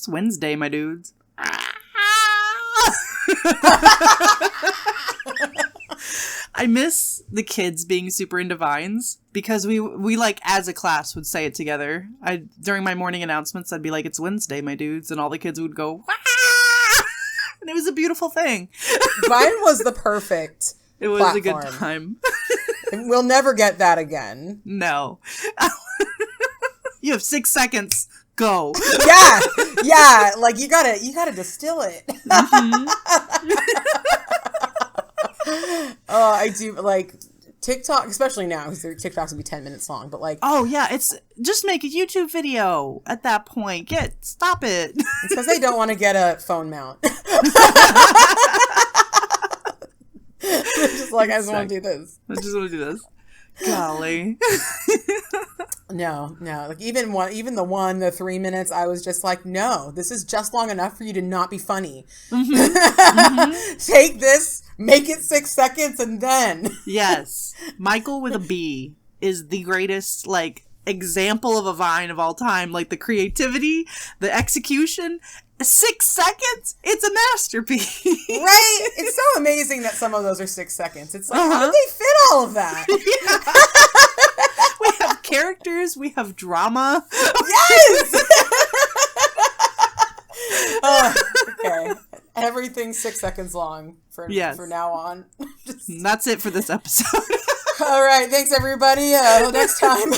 It's Wednesday, my dudes. I miss the kids being super into Vines because we like as a class would say it together. During my morning announcements, I'd be like, "It's Wednesday, my dudes," and all the kids would go, "Wah!" And it was a beautiful thing. Vine was the perfect It was platform. a good time. We'll never get that again. No. You have 6 seconds. Go. Yeah. Like you gotta distill it. Mm-hmm. Oh, I do like TikTok, especially now because their TikToks will be 10 minutes long. But like, Oh yeah, it's just make a YouTube video at that point. Stop it. it's because they don't want to get a phone mount. They're just like, I just want to do this. I just want to do this. Golly. No. Like even the 3 minutes, I was just like, no, this is just long enough for you to not be funny. Mm-hmm. Mm-hmm. Take this, make it 6 seconds, and then. Yes. Michael with a B is the greatest, like, example of a Vine of all time. Like, the creativity, the execution. 6 seconds? It's a masterpiece. Right? It's so amazing that some of those are 6 seconds. It's like, how did they fit all of that? We have characters. We have drama. Yes! Okay. Everything's 6 seconds long from now on. That's it for this episode. All right. Thanks, everybody. Until next time.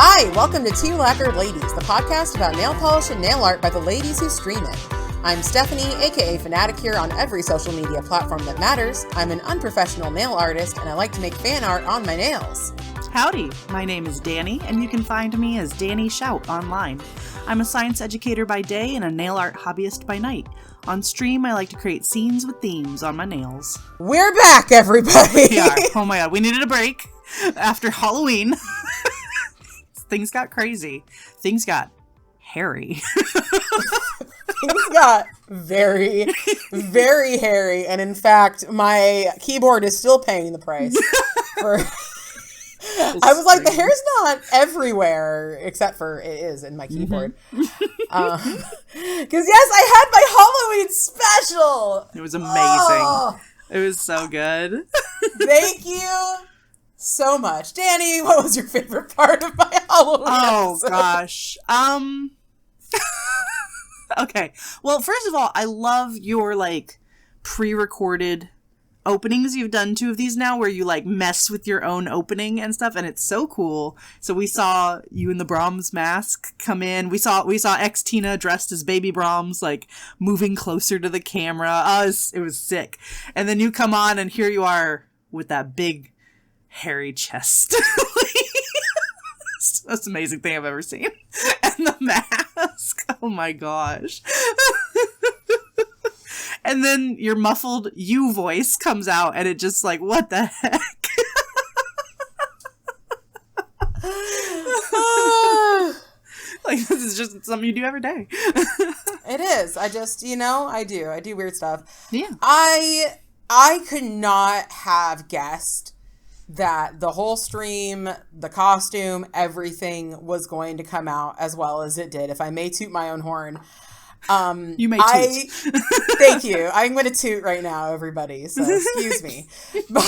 Hi, welcome to Two Lacquered Ladies, the podcast about nail polish and nail art by the ladies who stream it. I'm Stephanie, aka Fanatic here on every social media platform that matters. I'm an unprofessional nail artist, and I like to make fan art on my nails. Howdy, my name is Danny, and you can find me as Danny Shout online. I'm a science educator by day and a nail art hobbyist by night. On stream, I like to create scenes with themes on my nails. We're back, everybody! We are. Oh my god, we needed a break after Halloween. Things got crazy. Things got hairy. Things got very, very hairy. And in fact, my keyboard is still paying the price. I was like, the hair's not everywhere, except for it is in my keyboard. Because yes, I had my Halloween special. It was amazing. Oh, it was so good. Thank you so much. Danny, what was your favorite part of my Halloween episode? Gosh. Okay. Well, first of all, I love your, like, pre-recorded openings. You've done 2 of these now where you, like, mess with your own opening and stuff, and it's so cool. So we saw you in the Brahms mask come in. We saw ex-Tina dressed as baby Brahms, like, moving closer to the camera. It was sick. And then you come on, and here you are with that big hairy chest. It's the most amazing thing I've ever seen. And the mask. Oh my gosh. And then your muffled you voice comes out and it just like, what the heck? Like, this is just something you do every day. It is. I just, I do weird stuff. Yeah. I could not have guessed that the whole stream, the costume, everything was going to come out as well as it did. If I may toot my own horn. You may toot. Thank you. I'm going to toot right now, everybody. So excuse me. But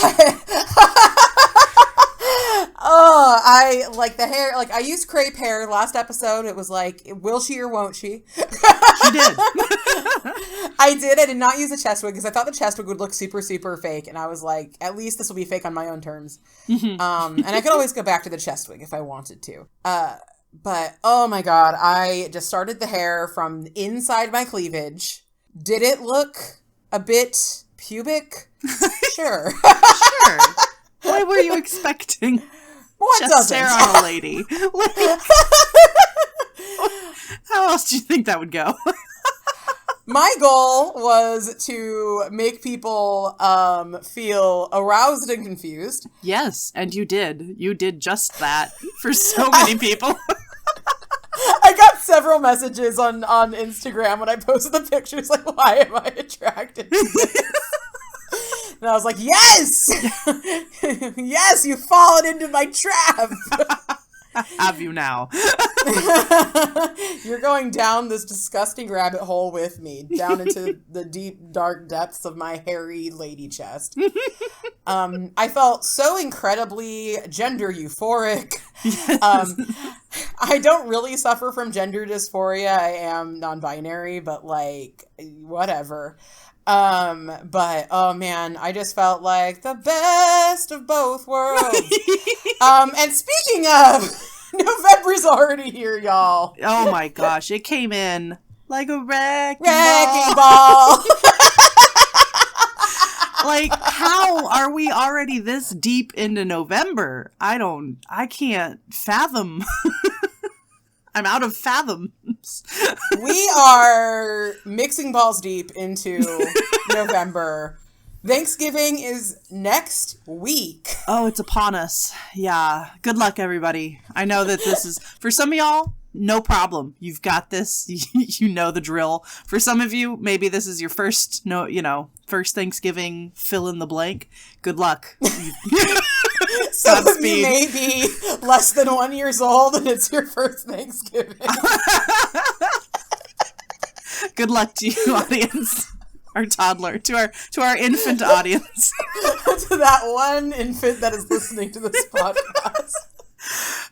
I like the hair. Like I used crepe hair last episode. It was like, will she or won't she? She did. I did. I did not use a chest wig because I thought the chest wig would look super, super fake. And I was like, at least this will be fake on my own terms. And I could always go back to the chest wig if I wanted to. But oh my god, I just started the hair from inside my cleavage. Did it look a bit pubic? Sure. Sure. What were you expecting? What chest hair on a lady? Like, how else do you think that would go? My goal was to make people feel aroused and confused. Yes, and you did. You did just that for so many people. I got several messages on Instagram when I posted the pictures, like, why am I attracted to this? And I was like, yes! Yes, you've fallen into my trap. Have you now? You're going down this disgusting rabbit hole with me, down into the deep, dark depths of my hairy lady chest. I felt so incredibly gender euphoric. Yes. I don't really suffer from gender dysphoria. I am non-binary, but like, whatever. But oh man, I just felt like the best of both worlds. And speaking of, November's already here, y'all. Oh my gosh, it came in like a wrecking ball. Like, how are we already this deep into November? I can't fathom. I'm out of fathoms. We are mixing balls deep into November. Thanksgiving is next week. Oh, it's upon us. Yeah. Good luck, everybody. I know that this is, for some of y'all, no problem. You've got this. You know the drill. For some of you, maybe this is your first Thanksgiving, fill in the blank. Good luck. Some of you may be less than 1 year old and it's your first Thanksgiving. Good luck to you, audience. Our toddler, to our infant audience. To that one infant that is listening to this podcast.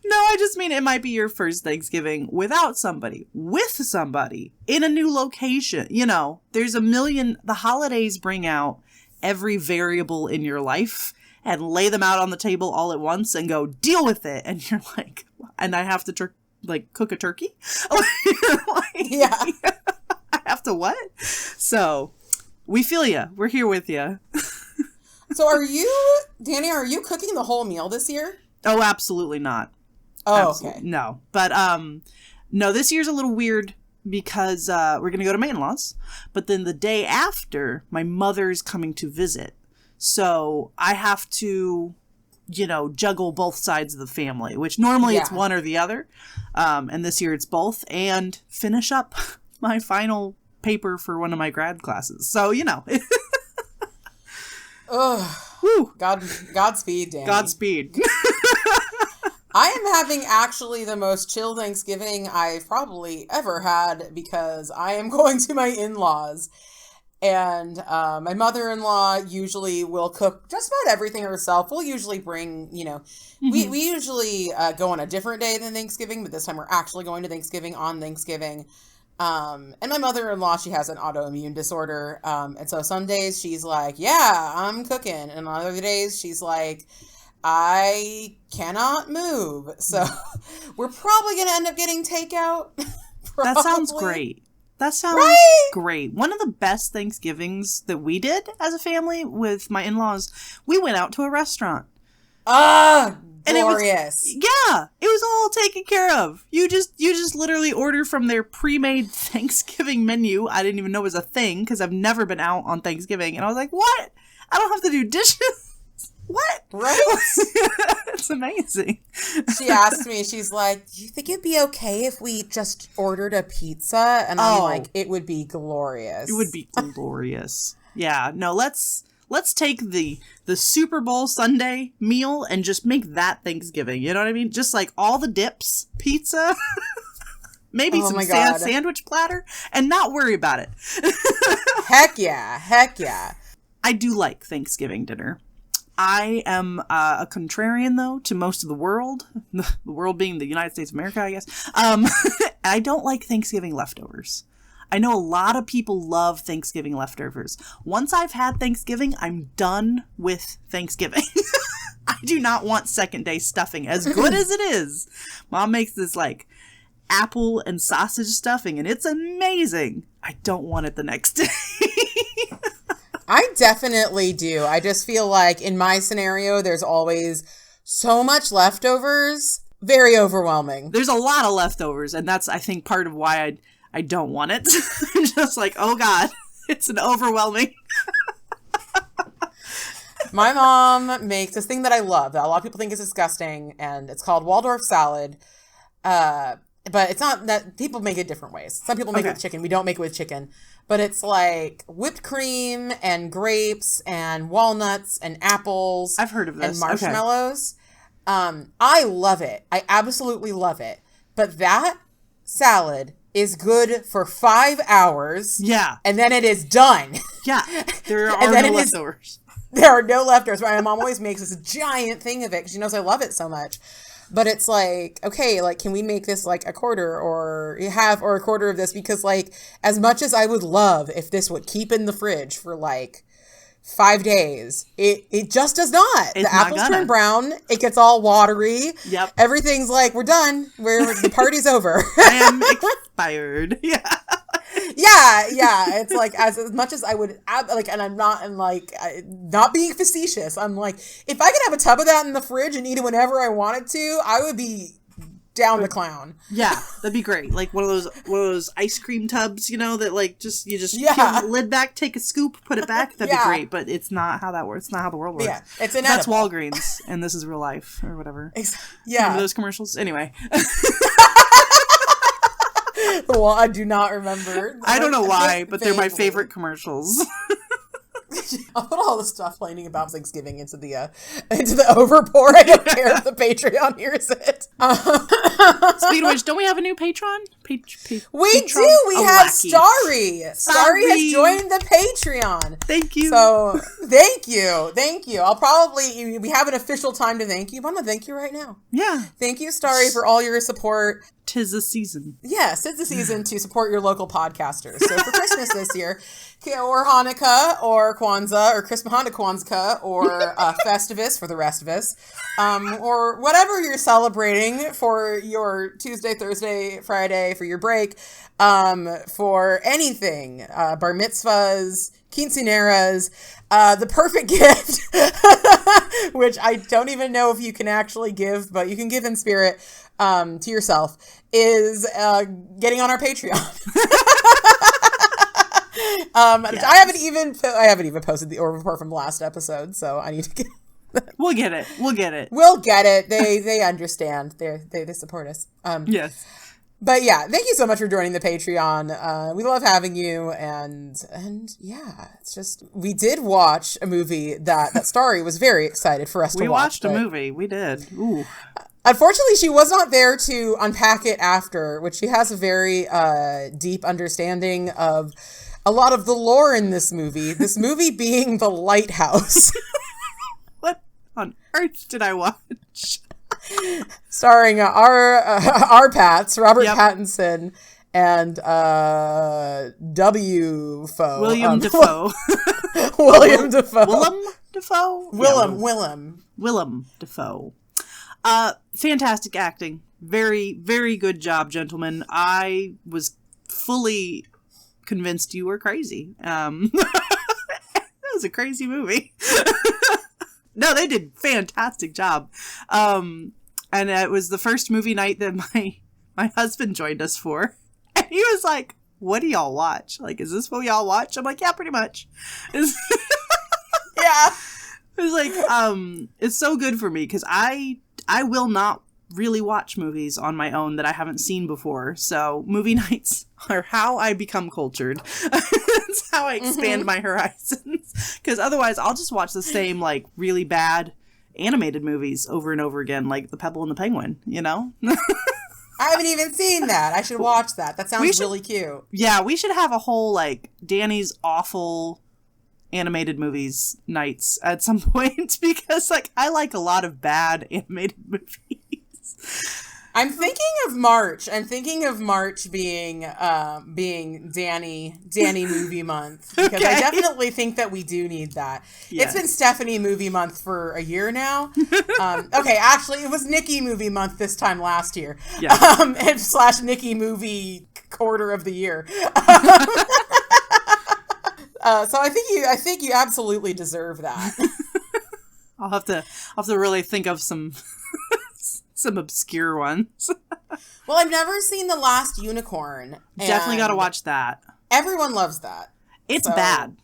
No, I just mean it might be your first Thanksgiving without somebody, with somebody, in a new location. You know, there's a million, the holidays bring out every variable in your life and lay them out on the table all at once and go, deal with it. And you're like, and I have to cook a turkey? Yeah. I have to what? So, we feel ya. We're here with ya. So Danny, are you cooking the whole meal this year? Oh, absolutely not. Oh, okay. No. But, no, this year's a little weird because we're going to go to my in-laws. But then the day after, my mother's coming to visit. So I have to, juggle both sides of the family, which normally it's one or the other. And this year it's both. And finish up my final paper for one of my grad classes. So, Ugh. Whew. Godspeed, Danny. Godspeed. I am having actually the most chill Thanksgiving I've probably ever had because I am going to my in-laws. And my mother-in-law usually will cook just about everything herself. We'll usually bring, Mm-hmm. we usually go on a different day than Thanksgiving, but this time we're actually going to Thanksgiving on Thanksgiving. And my mother-in-law, she has an autoimmune disorder. And so some days she's like, yeah, I'm cooking. And on other days she's like, I cannot move. So we're probably going to end up getting takeout. That sounds great. That sounds great. One of the best Thanksgivings that we did as a family with my in-laws, we went out to a restaurant. Glorious. It was all taken care of. You just literally order from their pre-made Thanksgiving menu. I didn't even know it was a thing because I've never been out on Thanksgiving. And I was like, what? I don't have to do dishes? What? Right? It's amazing. She asked me, she's like, do you think it'd be okay if we just ordered a pizza? And I'm like, it would be glorious. It would be glorious. Yeah. No, let's take the Super Bowl Sunday meal and just make that Thanksgiving. You know what I mean? Just like all the dips, pizza, maybe some sandwich platter, and not worry about it. Heck yeah. I do like Thanksgiving dinner. I am a contrarian, though, to most of the world. The world being the United States of America, I guess. I don't like Thanksgiving leftovers. I know a lot of people love Thanksgiving leftovers. Once I've had Thanksgiving, I'm done with Thanksgiving. I do not want second day stuffing, as good as it is. Mom makes this, apple and sausage stuffing, and it's amazing. I don't want it the next day. I definitely do. I just feel like in my scenario, there's always so much leftovers. Very overwhelming. There's a lot of leftovers, and that's, I think, part of why I don't want it. I'm just like, oh God, it's an overwhelming. My mom makes this thing that I love that a lot of people think is disgusting, and it's called Waldorf salad. But it's not that people make it different ways. Some people make it with chicken. We don't make it with chicken. but it's like whipped cream and grapes and walnuts and apples. I've heard of this. And marshmallows. Okay. I love it. I absolutely love it. But that salad is good for 5 hours. Yeah. And then it is done. Yeah. There are no leftovers. There are no leftovers. My mom always makes this giant thing of it because she knows I love it so much. But it's like, okay, like, can we make this like a quarter or a quarter of this? Because like, as much as I would love if this would keep in the fridge for like 5 days, it just does not. The apples turn brown. It gets all watery. Yep. Everything's like, we're done. The party's over. I am expired. Yeah. Yeah. It's like as much as I would and I'm not not being facetious. I'm like, if I could have a tub of that in the fridge and eat it whenever I wanted to, I would be down to clown. Yeah, that'd be great. Like one of those ice cream tubs, you know, that like you just peel the lid back, take a scoop, put it back. That'd be great. But it's not how that works. It's not how the world works. Yeah, it's inedible. That's Walgreens, and this is real life or whatever. Yeah, remember those commercials? Anyway. Well, I do not remember. I don't know why, but they're my favorite commercials. I'll put all the stuff complaining about Thanksgiving into the overpour. I don't care if the Patreon hears it. Speaking of which, don't we have a new patron? We do. We have Starry. Starry has joined the Patreon. Thank you. So thank you. I'll probably we have an official time to thank you, but I'm gonna thank you right now. Yeah. Thank you, Starry, for all your support. 'Tis the season. Yes, it's the season to support your local podcasters. So for Christmas this year, or Hanukkah, or Kwanzaa, or Kwanzaa, or Festivus for the rest of us, or whatever you're celebrating for your Tuesday, Thursday, Friday, for your break, for anything, bar mitzvahs, quinceaneras, the perfect gift, which I don't even know if you can actually give, but you can give in spirit to yourself, is getting on our Patreon. Yes. I haven't even posted the report from last episode, so I need to get. We'll get it. We'll get it. They understand. They support us. Yes. But yeah, thank you so much for joining the Patreon. We love having you, and yeah, it's just we did watch a movie that Starry was very excited for us to watch. We watched a movie. We did. Ooh. Unfortunately, she was not there to unpack it after, which she has a very deep understanding of a lot of the lore in this movie. This movie being The Lighthouse. What on earth did I watch? Starring our Pats, Robert Pattinson, and William Dafoe. William Dafoe. Willem Dafoe. Fantastic acting. Very, very good job, gentlemen. I was fully convinced you were crazy. That was a crazy movie. No, they did fantastic job. And it was the first movie night that my husband joined us for. And he was like, what do y'all watch? Like, is this what y'all watch? I'm like, yeah, pretty much. Yeah. It was like, it's so good for me because I will not really watch movies on my own that I haven't seen before. So movie nights are how I become cultured. That's how I expand my horizons. Because otherwise I'll just watch the same like really bad animated movies over and over again, like The Pebble and the Penguin, you know? I haven't even seen that. I should watch that. That sounds really cute. Yeah, we should have a whole like Danny's awful animated movies nights at some point because like I like a lot of bad animated movies. I'm thinking of March. Being Danny movie month because I definitely think that we do need that. Yes. It's been Stephanie movie month for a year now. Okay, actually, it was Nikki movie month this time last year. Yeah. / Nikki movie quarter of the year. So I think you absolutely deserve that. I'll have to really think of some obscure ones. Well, I've never seen The Last Unicorn. Definitely got to watch that. Everyone loves that. It's bad.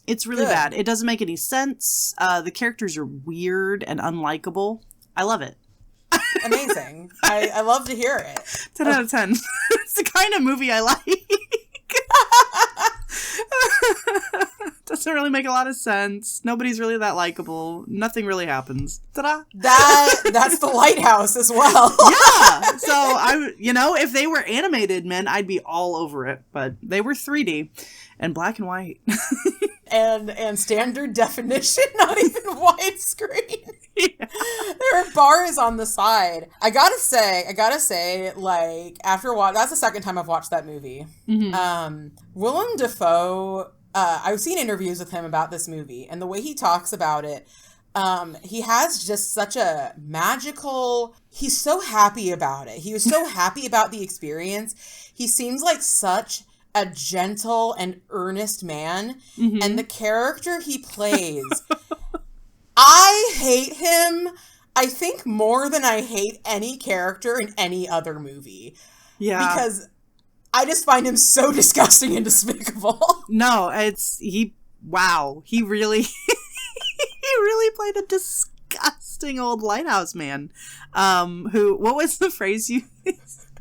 It's really bad. It doesn't make any sense. The characters are weird and unlikable. I love it. Amazing. I love to hear it. 10 out of 10. It's the kind of movie I like. Doesn't really make a lot of sense. Nobody's really that likable. Nothing really happens. Ta-da! That's the Lighthouse as well. Yeah! So, if they were animated men, I'd be all over it. But they were 3D and black and white. and standard definition, not even widescreen. Yeah. There are bars on the side. I gotta say, like, after that's the second time I've watched that movie. Mm-hmm. Willem Dafoe, I've seen interviews with him about this movie, and the way he talks about it, he has just such a he's so happy about it. He was so happy about the experience. He seems like such a gentle and earnest man, mm-hmm. and the character he plays, I hate him, I think, more than I hate any character in any other movie. Yeah. Because I just find him so disgusting and despicable. No, he really, he really played a disgusting old lighthouse man, what was the phrase you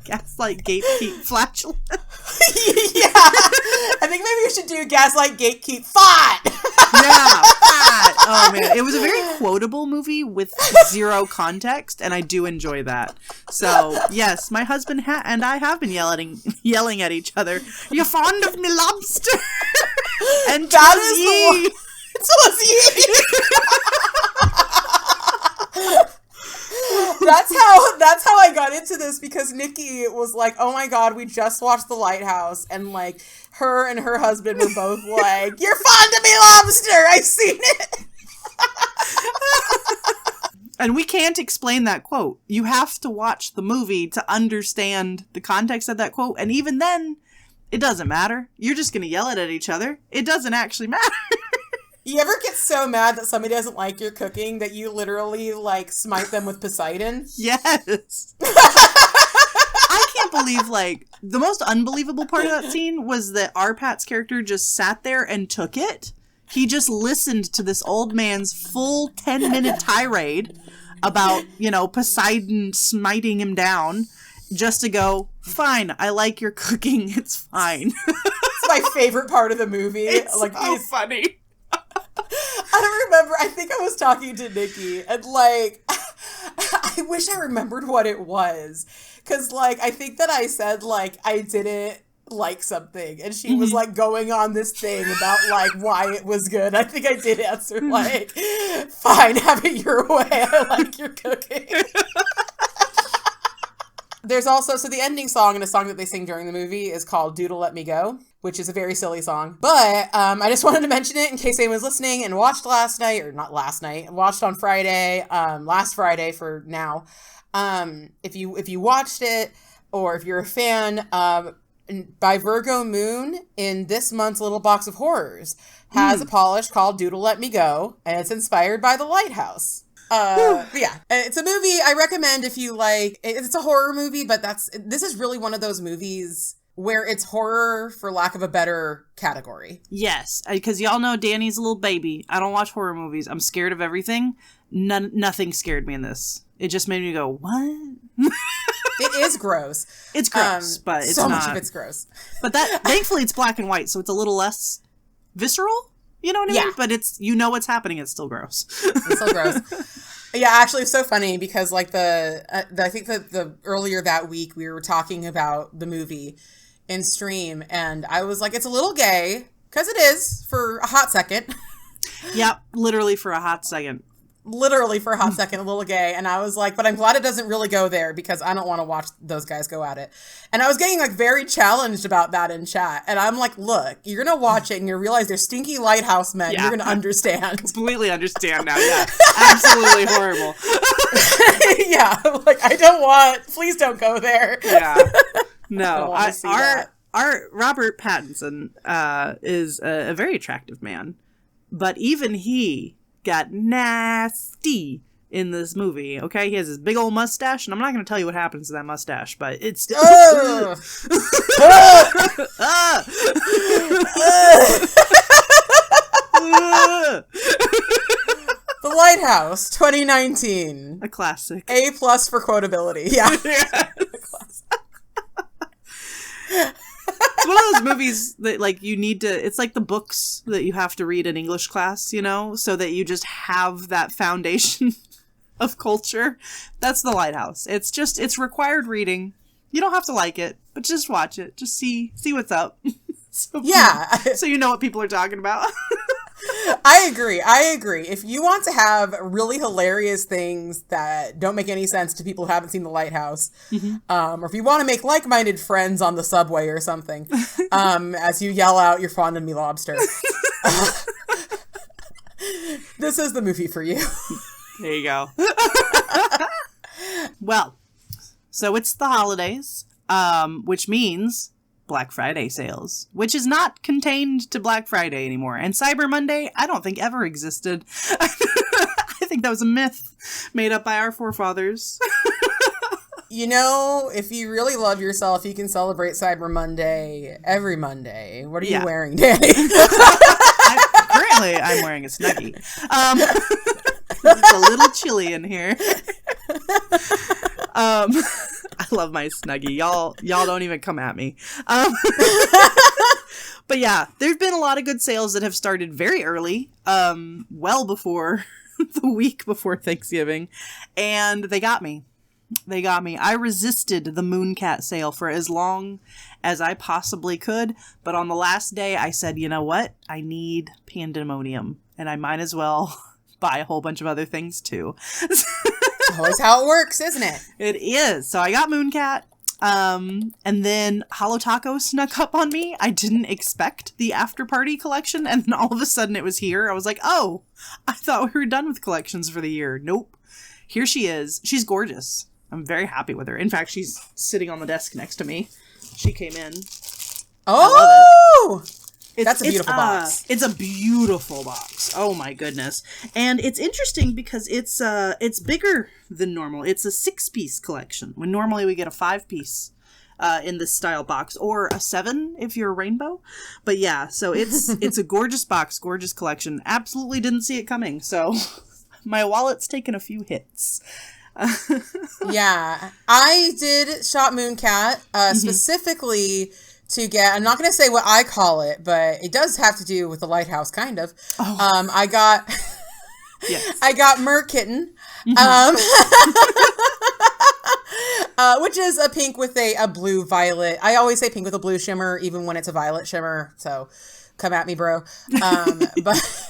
gaslight, gatekeep, flatulent? Yeah. I think maybe we should do gaslight, gatekeep, fat. Yeah, fat. Oh man, it was a very quotable movie with zero context, and I do enjoy that. So yes, my husband and I have been yelling at each other. You're fond of me lobster, and that is ye. That's how I got into this, because Nikki was like, oh my god, we just watched The Lighthouse, and like her and her husband were both like, you're fond of me lobster, I've seen it. And we can't explain that quote. You have to watch the movie to understand the context of that quote, and even then it doesn't matter. You're just gonna yell it at each other. It doesn't actually matter. You ever get so mad that somebody doesn't like your cooking that you literally, like, smite them with Poseidon? Yes. I can't believe, like, the most unbelievable part of that scene was that Arpat's character just sat there and took it. He just listened to this old man's full 10-minute tirade about, Poseidon smiting him down just to go, fine, I like your cooking, it's fine. It's my favorite part of the movie. It's like, so funny. I remember, I think I was talking to Nikki, and, like, I wish I remembered what it was, because, like, I think that I said, like, I didn't like something, and she was, like, going on this thing about, like, why it was good. I think I did answer, like, fine, have it your way, I like your cooking. There's also, so the ending song, and a song that they sing during the movie, is called Doodle Let Me Go, which is a very silly song. But I just wanted to mention it in case anyone's listening and watched last night, or not last night, watched on Friday, last Friday for now. If you watched it, or if you're a fan, by Virgo Moon, in this month's Little Box of Horrors, has a polish called Doodle Let Me Go, and it's inspired by The Lighthouse. But yeah, it's a movie I recommend if you like. It's a horror movie, but this is really one of those movies where it's horror for lack of a better category. Yes, because y'all know Danny's a little baby. I don't watch horror movies. I'm scared of everything. Nothing scared me in this. It just made me go, what? It is gross. It's gross, but it's so not. much of it's gross. But thankfully it's black and white, so it's a little less visceral. You know what I mean? But it's, what's happening. It's still gross. It's still gross. Yeah, actually, it's so funny because, like, I think that the earlier that week we were talking about the movie in stream, and I was like, it's a little gay, because it is for a hot second. Yep, literally for a hot second. Literally for a hot second, a little gay. And I was like, but I'm glad it doesn't really go there, because I don't want to watch those guys go at it. And I was getting, like, very challenged about that in chat. And I'm like, look, you're going to watch it and you realize they're stinky lighthouse men. Yeah. You're going to understand. Completely understand now. Yeah. Absolutely horrible. Yeah. Like, please don't go there. Yeah. No. Our Robert Pattinson is a very attractive man. But even he got nasty in this movie, okay? He has this big old mustache, and I'm not going to tell you what happens to that mustache, but it's... The Lighthouse, 2019. A classic. A+ for quotability. Yeah. Yes. It's one one of those movies that like you need to, it's like the books that you have to read in English class, you know, so that you just have that foundation of culture. That's The Lighthouse. It's required reading. You don't have to like it, but just watch it. Just see what's up. So you know what people are talking about. I agree. If you want to have really hilarious things that don't make any sense to people who haven't seen The Lighthouse, or if you want to make like-minded friends on the subway or something, as you yell out, "You're fond of me, lobster," this is the movie for you. There you go. Well, so it's the holidays, which means Black Friday sales, which is not contained to Black Friday anymore. And Cyber Monday, I don't think ever existed. I think that was a myth made up by our forefathers. You know, if you really love yourself, you can celebrate Cyber Monday every Monday. What are you wearing, Danny? Currently, I'm wearing a Snuggie. It's a little chilly in here. I love my Snuggie. Y'all don't even come at me. But yeah, there's been a lot of good sales that have started very early, well before the week before Thanksgiving, and they got me. I resisted the Mooncat sale for as long as I possibly could, but on the last day I said, you know what? I need pandemonium, and I might as well buy a whole bunch of other things too. Always how it works, isn't it? It is. So I got Mooncat, and then Holo Taco snuck up on me. I didn't expect the After Party collection, and then all of a sudden it was here. I was like, oh, I thought we were done with collections for the year. Nope. Here she is. She's gorgeous. I'm very happy with her. In fact, she's sitting on the desk next to me. She came in. Oh! That's a beautiful box. It's a beautiful box. Oh my goodness. And it's interesting because it's bigger than normal. It's a 6-piece collection, when normally we get a 5-piece in this style box, or a 7 if you're a rainbow. But yeah, so it's a gorgeous box, gorgeous collection. Absolutely didn't see it coming. So my wallet's taken a few hits. Yeah, I did shop Mooncat specifically to get, I'm not going to say what I call it, but it does have to do with the Lighthouse, kind of. Oh. I got Merkitten, which is a pink with a blue violet. I always say pink with a blue shimmer, even when it's a violet shimmer, so come at me, bro. But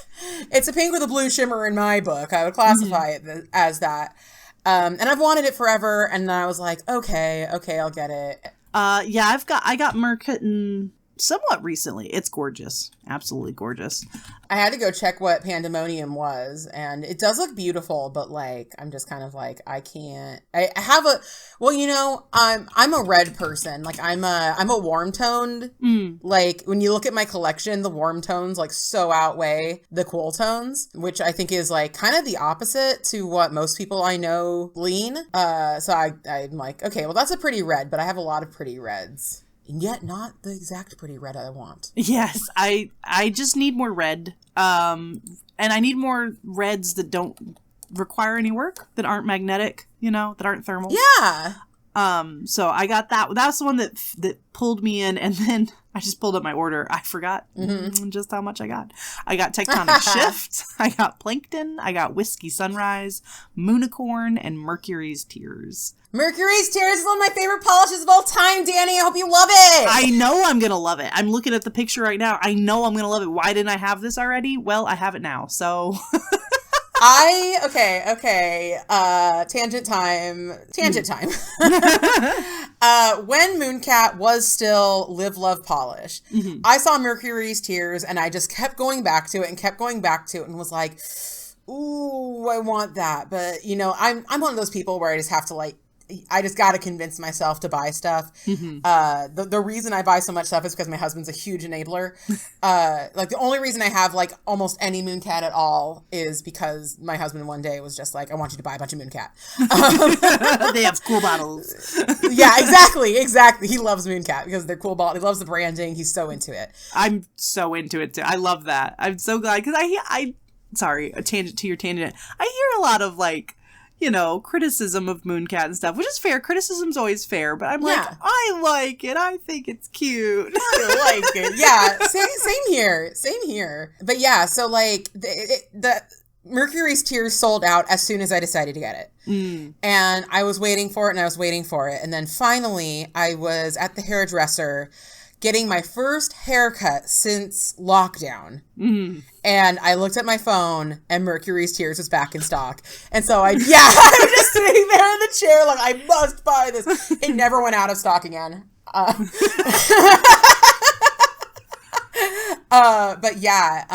it's a pink with a blue shimmer in my book. I would classify it as that. And I've wanted it forever, and then I was like, okay, I'll get it. Yeah, I got Merkitten somewhat recently. It's gorgeous. Absolutely gorgeous. I had to go check what Pandemonium was, and it does look beautiful, but like, I'm just kind of like, I can't. I have well, you know, I'm a red person. Like, I'm a warm toned. Like, when you look at my collection, the warm tones like so outweigh the cool tones, which I think is like kind of the opposite to what most people I know lean. So I'm like, okay, well, that's a pretty red, but I have a lot of pretty reds. And yet not the exact pretty red I want. Yes, I just need more red. And I need more reds that don't require any work, that aren't magnetic, you know, that aren't thermal. Yeah. So I got that. That's the one that pulled me in, and then I just pulled up my order. I forgot just how much I got. I got Tectonic Shift, I got Plankton, I got Whiskey Sunrise, Moonicorn, and Mercury's Tears. Mercury's Tears is one of my favorite polishes of all time, Danny. I hope you love it. I know I'm going to love it. I'm looking at the picture right now. I know I'm going to love it. Why didn't I have this already? Well, I have it now, so... Okay. Tangent time. When Mooncat was still Live, Love, Polish, I saw Mercury's Tears, and I just kept going back to it and was like, ooh, I want that. But, you know, I'm one of those people where I just have to, like, I just got to convince myself to buy stuff. The reason I buy so much stuff is because my husband's a huge enabler. Like, the only reason I have, like, almost any Mooncat at all is because my husband one day was just like, I want you to buy a bunch of Mooncat. They have cool bottles. Yeah, exactly. He loves Mooncat because they're cool bottles. He loves the branding. He's so into it. I'm so into it, too. I love that. I'm so glad because sorry, a tangent to your tangent. I hear a lot of, like, criticism of Mooncat and stuff, which is fair. Criticism's always fair, but I'm like, I like it. I think it's cute. I like it. Yeah, same here. But yeah, so like the Mercury's Tears sold out as soon as I decided to get it. And I was waiting for it, and then finally I was at the hairdresser getting my first haircut since lockdown. And I looked at my phone and Mercury's Tears was back in stock. And so I was just sitting there in the chair like, I must buy this. It never went out of stock again. But yeah,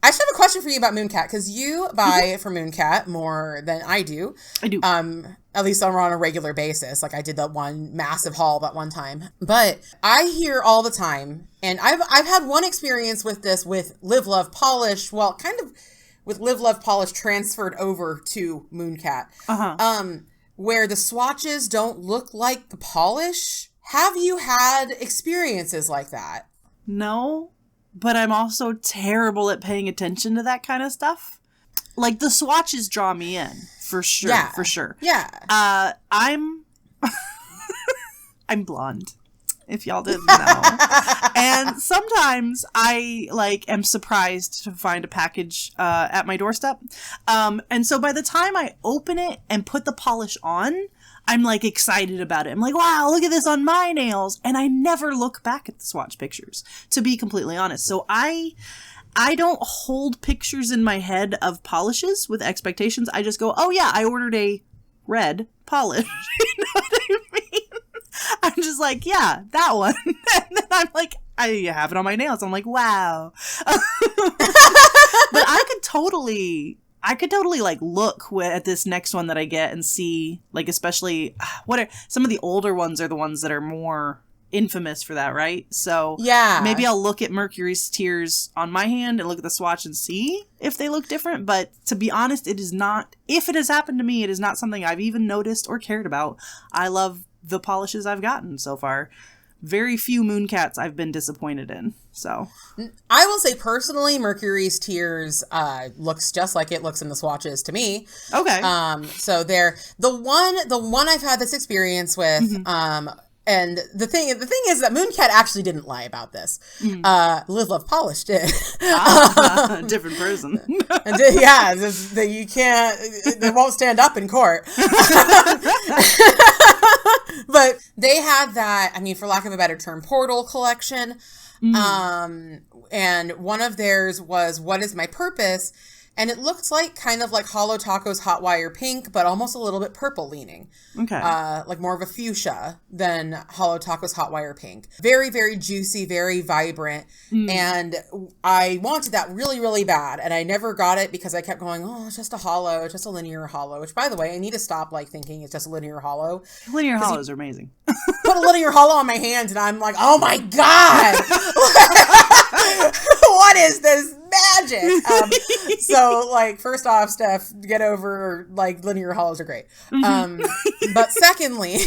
I just have a question for you about Mooncat, because you buy for Mooncat more than I do. I do. At least on a regular basis. Like I did that one massive haul that one time. But I hear all the time, and I've had one experience with this with Live Love Polish. Well, kind of with Live Love Polish transferred over to Mooncat. Where the swatches don't look like the polish. Have you had experiences like that? No. But I'm also terrible at paying attention to that kind of stuff. Like, the swatches draw me in, for sure, for sure. Yeah. I'm blonde, if y'all didn't know. And sometimes I, am surprised to find a package at my doorstep. And so by the time I open it and put the polish on, I'm, excited about it. I'm like, wow, look at this on my nails. And I never look back at the swatch pictures, to be completely honest. So I don't hold pictures in my head of polishes with expectations. I just go, oh, yeah, I ordered a red polish. You know what I mean? I'm just like, yeah, that one. And then I'm like, I have it on my nails. I'm like, wow. But I could totally look at this next one that I get and see, especially what are some of the older ones are the ones that are more infamous for that, right? So yeah, maybe I'll look at Mercury's Tears on my hand and look at the swatch and see if they look different. But to be honest, it is not, if it has happened to me, it is not something I've even noticed or cared about. I love the polishes I've gotten so far. Very few Mooncats I've been disappointed in. So I will say personally, Mercury's Tears looks just like it looks in the swatches to me. Okay. So they're the one I've had this experience with. And the thing is that Mooncat actually didn't lie about this. Live Love Polish did. Different person. You can't. They won't stand up in court. But they had that. I mean, for lack of a better term, Portal collection. And one of theirs was "What Is My Purpose," and it looked kind of like Hollow Taco's Hot Wire Pink, but almost a little bit purple leaning. Okay. Like more of a fuchsia than Hollow Taco's Hot Wire Pink. Very, very juicy, very vibrant. And I wanted that really, really bad. And I never got it because I kept going, oh, it's just a hollow. It's just a linear hollow. Which, by the way, I need to stop thinking it's just a linear hollow. Linear hollows are amazing. Put a linear hollow on my hand and I'm like, oh my God. What is this magic? So, first off, Steph, get over, linear hollows are great. But secondly,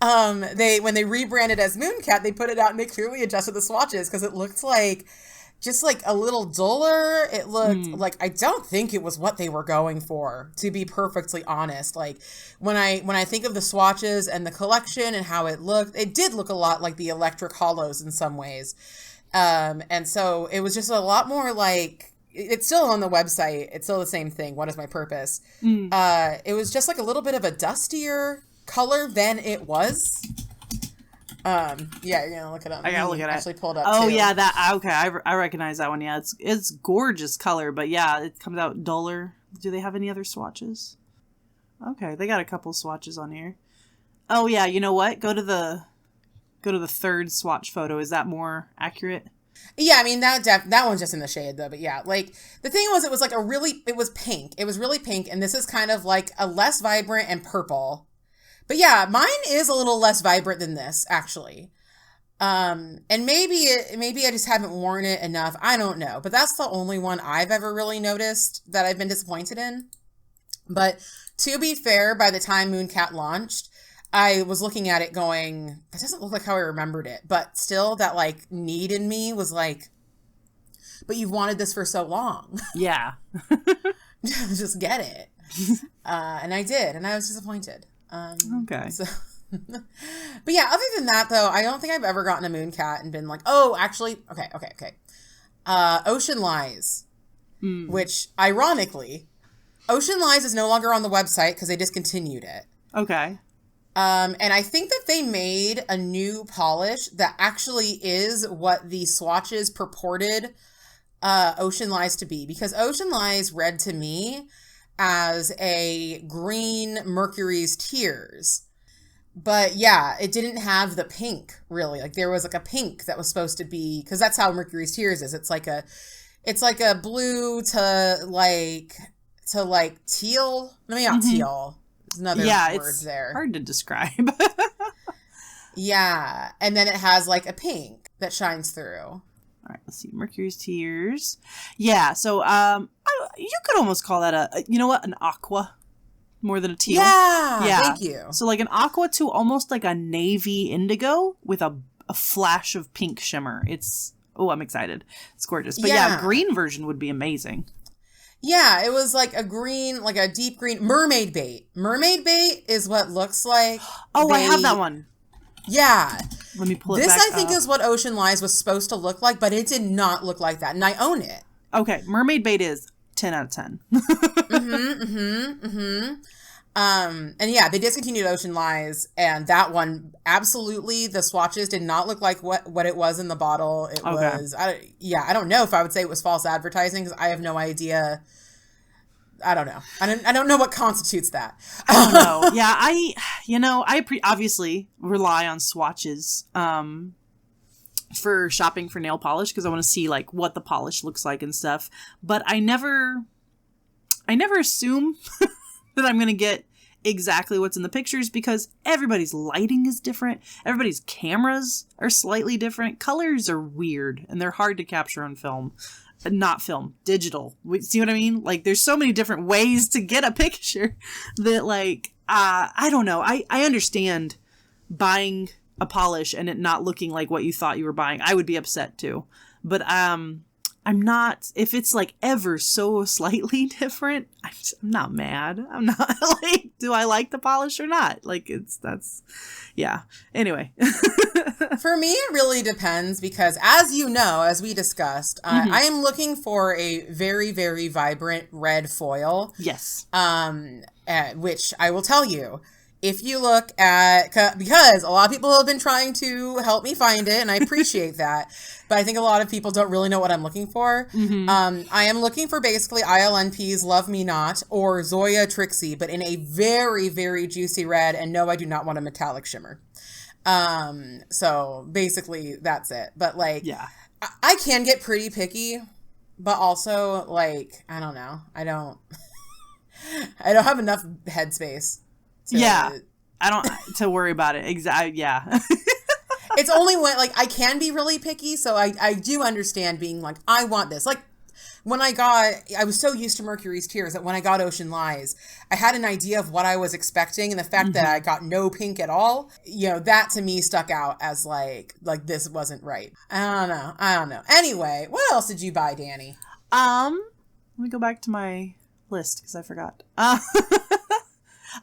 when they rebranded as Mooncat, they put it out and they clearly adjusted the swatches because it looked just a little duller. It looked I don't think it was what they were going for, to be perfectly honest. When I think of the swatches and the collection and how it looked, it did look a lot like the electric hollows in some ways. And so it was just a lot more it's still on the website. It's still the same thing. What is my purpose? It was just a little bit of a dustier color than it was. Yeah, you're gonna look it up. I gotta look at it. Actually pulled up. Oh too. Yeah, that okay. I recognize that one. Yeah, it's gorgeous color, but yeah, it comes out duller. Do they have any other swatches? Okay, they got a couple swatches on here. Oh yeah, you know what? Go to the third swatch photo. Is that more accurate? Yeah, I mean that one's just in the shade though. But yeah, the thing was, it was it was pink. It was really pink, and this is kind of a less vibrant and purple. But yeah, mine is a little less vibrant than this, actually. And maybe I just haven't worn it enough. I don't know. But that's the only one I've ever really noticed that I've been disappointed in. But to be fair, by the time Mooncat launched, I was looking at it going, that doesn't look like how I remembered it. But still, that need in me was but you've wanted this for so long. Yeah. Just get it. And I did, and I was disappointed. Okay. So but yeah, other than that, though, I don't think I've ever gotten a Mooncat and been like, oh, actually, okay. Ocean Lies, which, ironically, Ocean Lies is no longer on the website because they discontinued it. Okay. And I think that they made a new polish that actually is what the swatches purported Ocean Lies to be. Because Ocean Lies read to me as a green Mercury's Tears. But yeah, it didn't have the pink, really. Like, there was like a pink that was supposed to be, because that's how Mercury's Tears is. It's like a blue to teal. Maybe not teal. There's another word it's there. Hard to describe. Yeah, and then it has like a pink that shines through. All right, let's see. Mercury's Tears. Yeah, so you could almost call that an aqua more than a teal. Yeah, thank you. So like an aqua to almost like a navy indigo with a flash of pink shimmer. I'm excited. It's gorgeous. But yeah, a green version would be amazing. Yeah, it was like a green, like a deep green mermaid bait. Mermaid bait is what looks like. Oh, I have that one. Yeah. Let me pull it back This, I think, up. is what Ocean Lies was supposed to look like, but it did not look like that, and I own it. Okay, mermaid bait is 10 out of 10. And yeah, they discontinued Ocean Lies, and that one, absolutely, the swatches did not look like what it was in the bottle. It was, I don't know if I would say it was false advertising, because I have no idea. I don't know. I don't know what constitutes that. I don't know. Yeah, I obviously rely on swatches for shopping for nail polish, because I want to see like what the polish looks like and stuff. But I never assume that I'm going to get exactly what's in the pictures, because everybody's lighting is different. Everybody's cameras are slightly different. Colors are weird, and they're hard to capture on film. Not film, digital. See what I mean? Like, there's so many different ways to get a picture that, like, I don't know. I understand buying a polish and it not looking like what you thought you were buying. I would be upset too. But I'm not, if it's like ever so slightly different, I'm not mad. I'm not like, do I like the polish or not? Like, yeah. Anyway. For me, it really depends, because as you know, as we discussed, I am looking for a very, very vibrant red foil. Yes. Which I will tell you, if you look at, because a lot of people have been trying to help me find it, and I appreciate that, but I think a lot of people don't really know what I'm looking for. I am looking for basically ILNP's Love Me Not or Zoya Trixie, but in a very, very juicy red, and no, I do not want a metallic shimmer. So basically that's it. But like, yeah, I can get pretty picky, but also like, I don't know. I don't have enough headspace. I don't to worry about it. Exactly. Yeah. It's only when like I can be really picky. So I do understand being like, I want this. Like when I was so used to Mercury's Tears that when I got Ocean Lies, I had an idea of what I was expecting, and the fact that I got no pink at all, that to me stuck out as like this wasn't right. I don't know. Anyway, what else did you buy, Danny? Let me go back to my list because I forgot.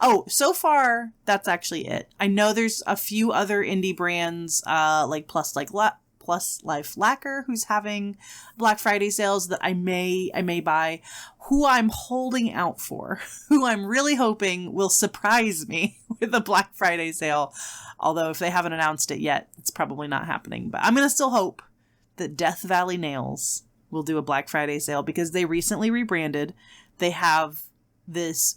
Oh, so far that's actually it. I know there's a few other indie brands, like Plus Life Lacquer, who's having Black Friday sales that I may buy. Who I'm holding out for, who I'm really hoping will surprise me with a Black Friday sale. Although if they haven't announced it yet, it's probably not happening. But I'm gonna still hope that Death Valley Nails will do a Black Friday sale, because they recently rebranded. They have this,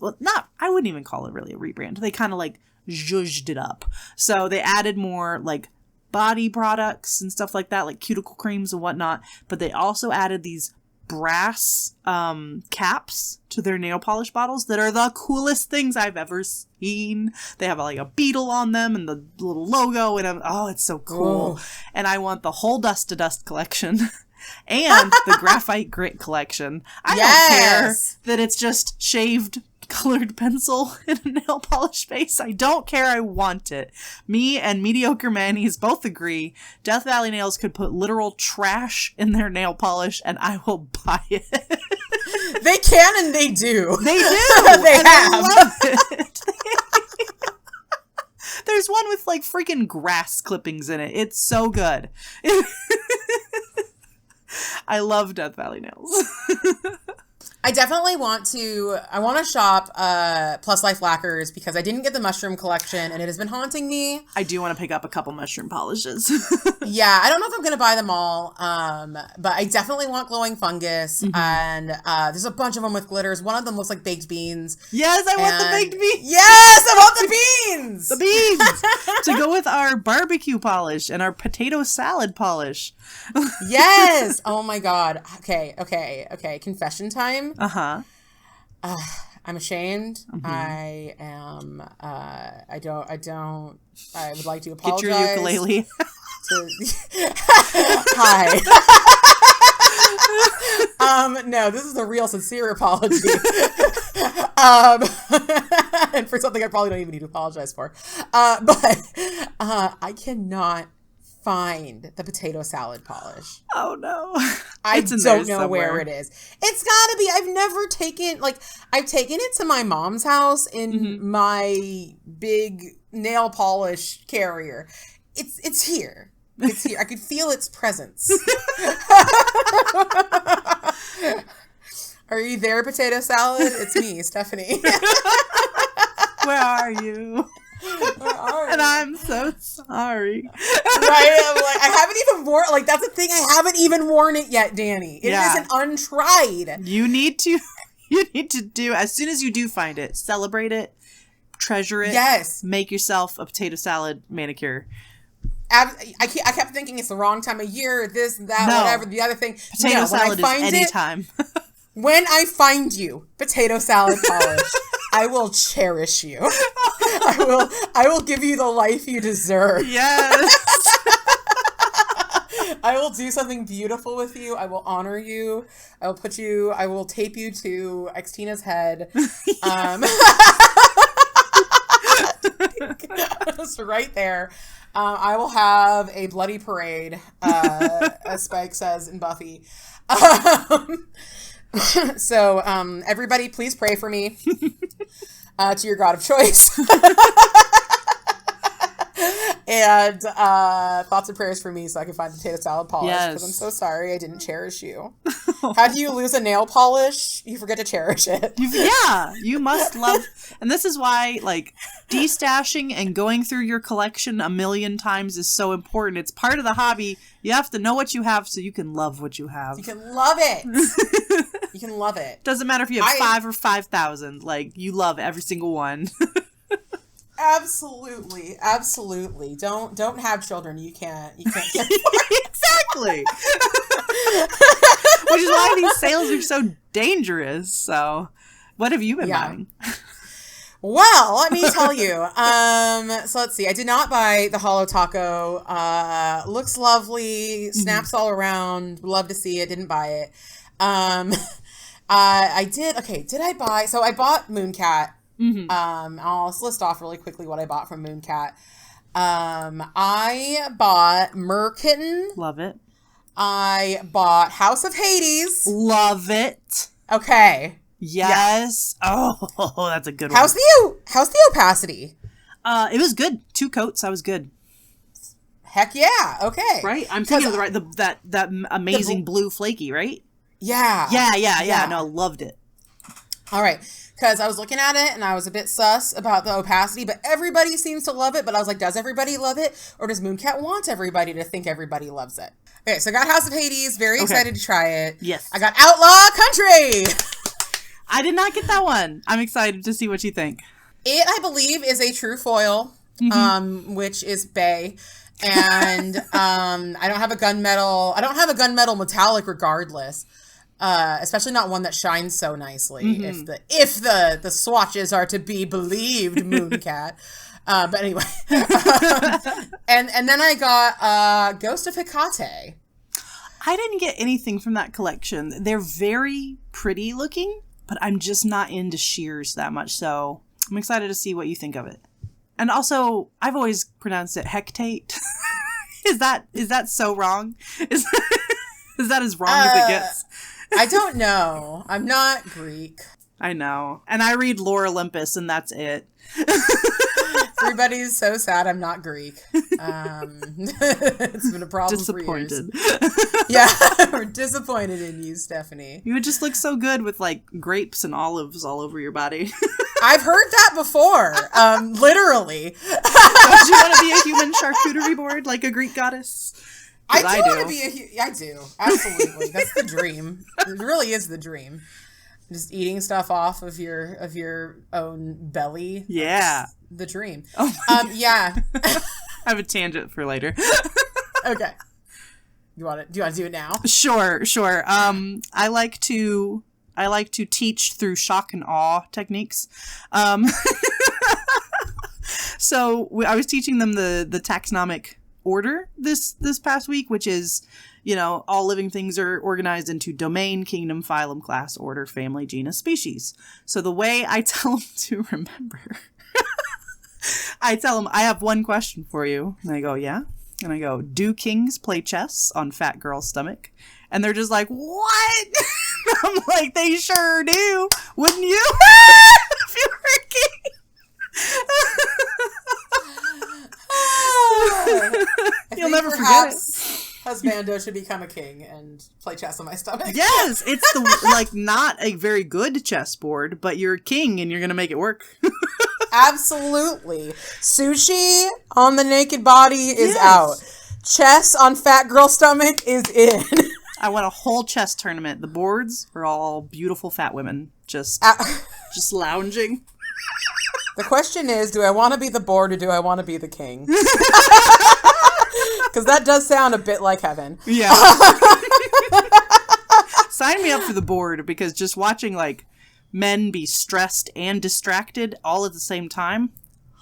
I wouldn't even call it really a rebrand. They kind of like zhuzhed it up. So they added more like body products and stuff like that, like cuticle creams and whatnot. But they also added these brass caps to their nail polish bottles that are the coolest things I've ever seen. They have like a beetle on them and the little logo, and it's so cool. Ooh. And I want the whole Dust to Dust collection. And the Graphite Grit collection. I don't care that it's just shaved colored pencil in a nail polish base. I don't care. I want it. Me and Mediocre Manny's both agree Death Valley Nails could put literal trash in their nail polish and I will buy it. They can and they do. They do. They and have. I love it. There's one with like freaking grass clippings in it. It's so good. I love Death Valley nails. I definitely want to shop Plus Life lacquers because I didn't get the mushroom collection and it has been haunting me. I do want to pick up a couple mushroom polishes. Yeah, I don't know if I'm going to buy them all, but I definitely want glowing fungus, and there's a bunch of them with glitters. One of them looks like baked beans. Yes, I want the baked beans. Yes, I want the beans! The beans! To go with our barbecue polish and our potato salad polish. Yes! Oh my god. Okay. Confession time. Uh-huh. I'm ashamed. I am, I would like to apologize. Get your ukulele. Hi. No, this is a real sincere apology. And for something I probably don't even need to apologize for. But I cannot find the potato salad polish. Oh no. I don't know where it is. It's gotta be. I've taken it to my mom's house in my big nail polish carrier. It's here. It's here. I could feel its presence. Are you there, potato salad? It's me, Stephanie. Where are you? Where are you? And I'm so sorry. Right? I'm like, I haven't even worn, like, that's the thing. I haven't even worn it yet, Danny. It isn't untried. You need to do, as soon as you do find it, celebrate it, treasure it. Yes. Make yourself a potato salad manicure. I kept thinking it's the wrong time of year, this, that, whatever, the other thing. Potato salad is any time. When I find you, potato salad polish, I will cherish you. I will give you the life you deserve. Yes. I will do something beautiful with you. I will honor you. I will tape you to Xtina's head. Just right there. I will have a bloody parade, as Spike says in Buffy. So, everybody, please pray for me to your God of choice. And thoughts and prayers for me so I can find potato salad polish. Because I'm so sorry I didn't cherish you. How do you lose a nail polish? You forget to cherish it. You must love. And this is why, like, destashing and going through your collection a million times is so important. It's part of the hobby. You have to know what you have so you can love what you have. You can love it. You can love it. Doesn't matter if you have 5 or 5,000. Like, you love every single one. Absolutely. Don't have children. You can't Exactly. Which is why these sales are so dangerous. So, what have you been buying? Well, let me tell you. So let's see. I did not buy the Holo Taco. Looks lovely. Snaps all around. Love to see it. Didn't buy it. I did. Okay. Did I buy? So I bought Mooncat. I'll list off really quickly what I bought from Mooncat. I bought Merkitten. Love it. I bought House of Hades. Love it. Okay. Yes. Yeah. Oh, that's a good one. How's the opacity? It was good. 2 coats. I was good. Heck yeah. Okay. Right. I'm thinking of that amazing blue flaky, right? Yeah. Yeah. No, loved it. All right. Because I was looking at it and I was a bit sus about the opacity, but everybody seems to love it. But I was like, does everybody love it? Or does Mooncat want everybody to think everybody loves it? Okay, so I got House of Hades. Very excited to try it. Yes. I got Outlaw Country. I did not get that one. I'm excited to see what you think. It, I believe, is a true foil, which is Bay. And I don't have a gunmetal. I don't have a gunmetal metallic regardless. Especially not one that shines so nicely. If the swatches are to be believed, Mooncat. But anyway, and then I got Ghost of Hecate. I didn't get anything from that collection. They're very pretty looking, but I'm just not into shears that much. So I'm excited to see what you think of it. And also, I've always pronounced it Hectate. Is that so wrong? Is that as wrong as it gets? I don't know. I'm not Greek. I know. And I read Lore Olympus, and that's it. Everybody's so sad I'm not Greek. It's been a problem for years. Yeah, we're disappointed in you, Stephanie. You would just look so good with, like, grapes and olives all over your body. I've heard that before. Literally. Don't you want to be a human charcuterie board, like a Greek goddess? I do want to be I do. Absolutely. That's the dream. It really is the dream. Just eating stuff off of your own belly. Yeah. That's the dream. Oh yeah. I have a tangent for later. Okay. Do you want to do it now? Sure. I like to teach through shock and awe techniques. So I was teaching them the taxonomic order this past week, which is, you know, all living things are organized into domain, kingdom, phylum, class, order, family, genus, species. So the way I tell them to remember, I tell them, I have one question for you. And I go, yeah. And I go, do kings play chess on fat girl's stomach? And they're just like, what? I'm like, they sure do. Wouldn't you? If you were a king. You'll never forget it. Husbando should become a king and play chess on my stomach. Yes, it's not a very good chessboard, but you're a king and you're gonna make it work. Absolutely. Sushi on the naked body is out. Chess on fat girl stomach is in. I want a whole chess tournament. The boards are all beautiful fat women just lounging. The question is, do I want to be the board or do I want to be the king? Because that does sound a bit like heaven. Yeah. Sign me up for the board, because just watching, like, men be stressed and distracted all at the same time,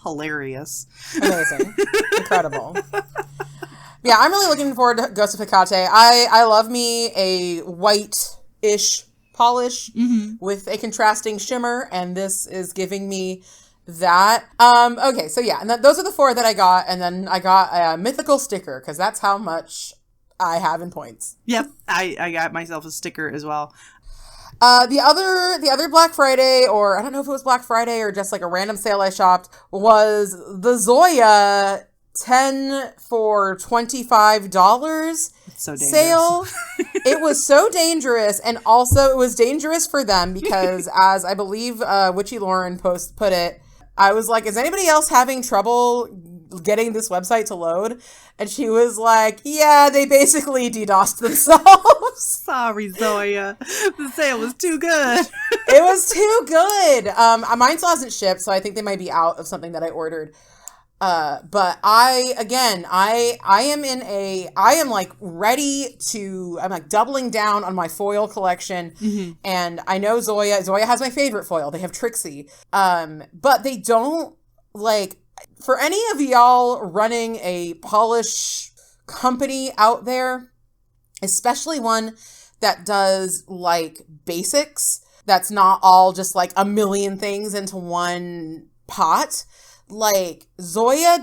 hilarious. Amazing. Incredible. Yeah, I'm really looking forward to Ghost of Hecate. I love me a white-ish polish with a contrasting shimmer, and this is giving me that. Okay, so yeah, and those are the 4 that I got, and then I got a mythical sticker, because that's how much I have in points. Yep, I got myself a sticker as well. The other Black Friday, or I don't know if it was Black Friday or just like a random sale I shopped, was the Zoya 10 for $25 so sale. It was so dangerous, and also it was dangerous for them because, as I believe Witchy Lauren put it, I was like, is anybody else having trouble getting this website to load? And she was like, yeah, they basically DDoSed themselves. Sorry, Zoya. The sale was too good. It was too good. Mine still hasn't shipped, so I think they might be out of something that I ordered. But I am like ready to, I'm like doubling down on my foil collection. And I know Zoya has my favorite foil. They have Trixie. But they don't, like, for any of y'all running a polish company out there, especially one that does like basics, that's not all just like a million things into one pot. Like, Zoya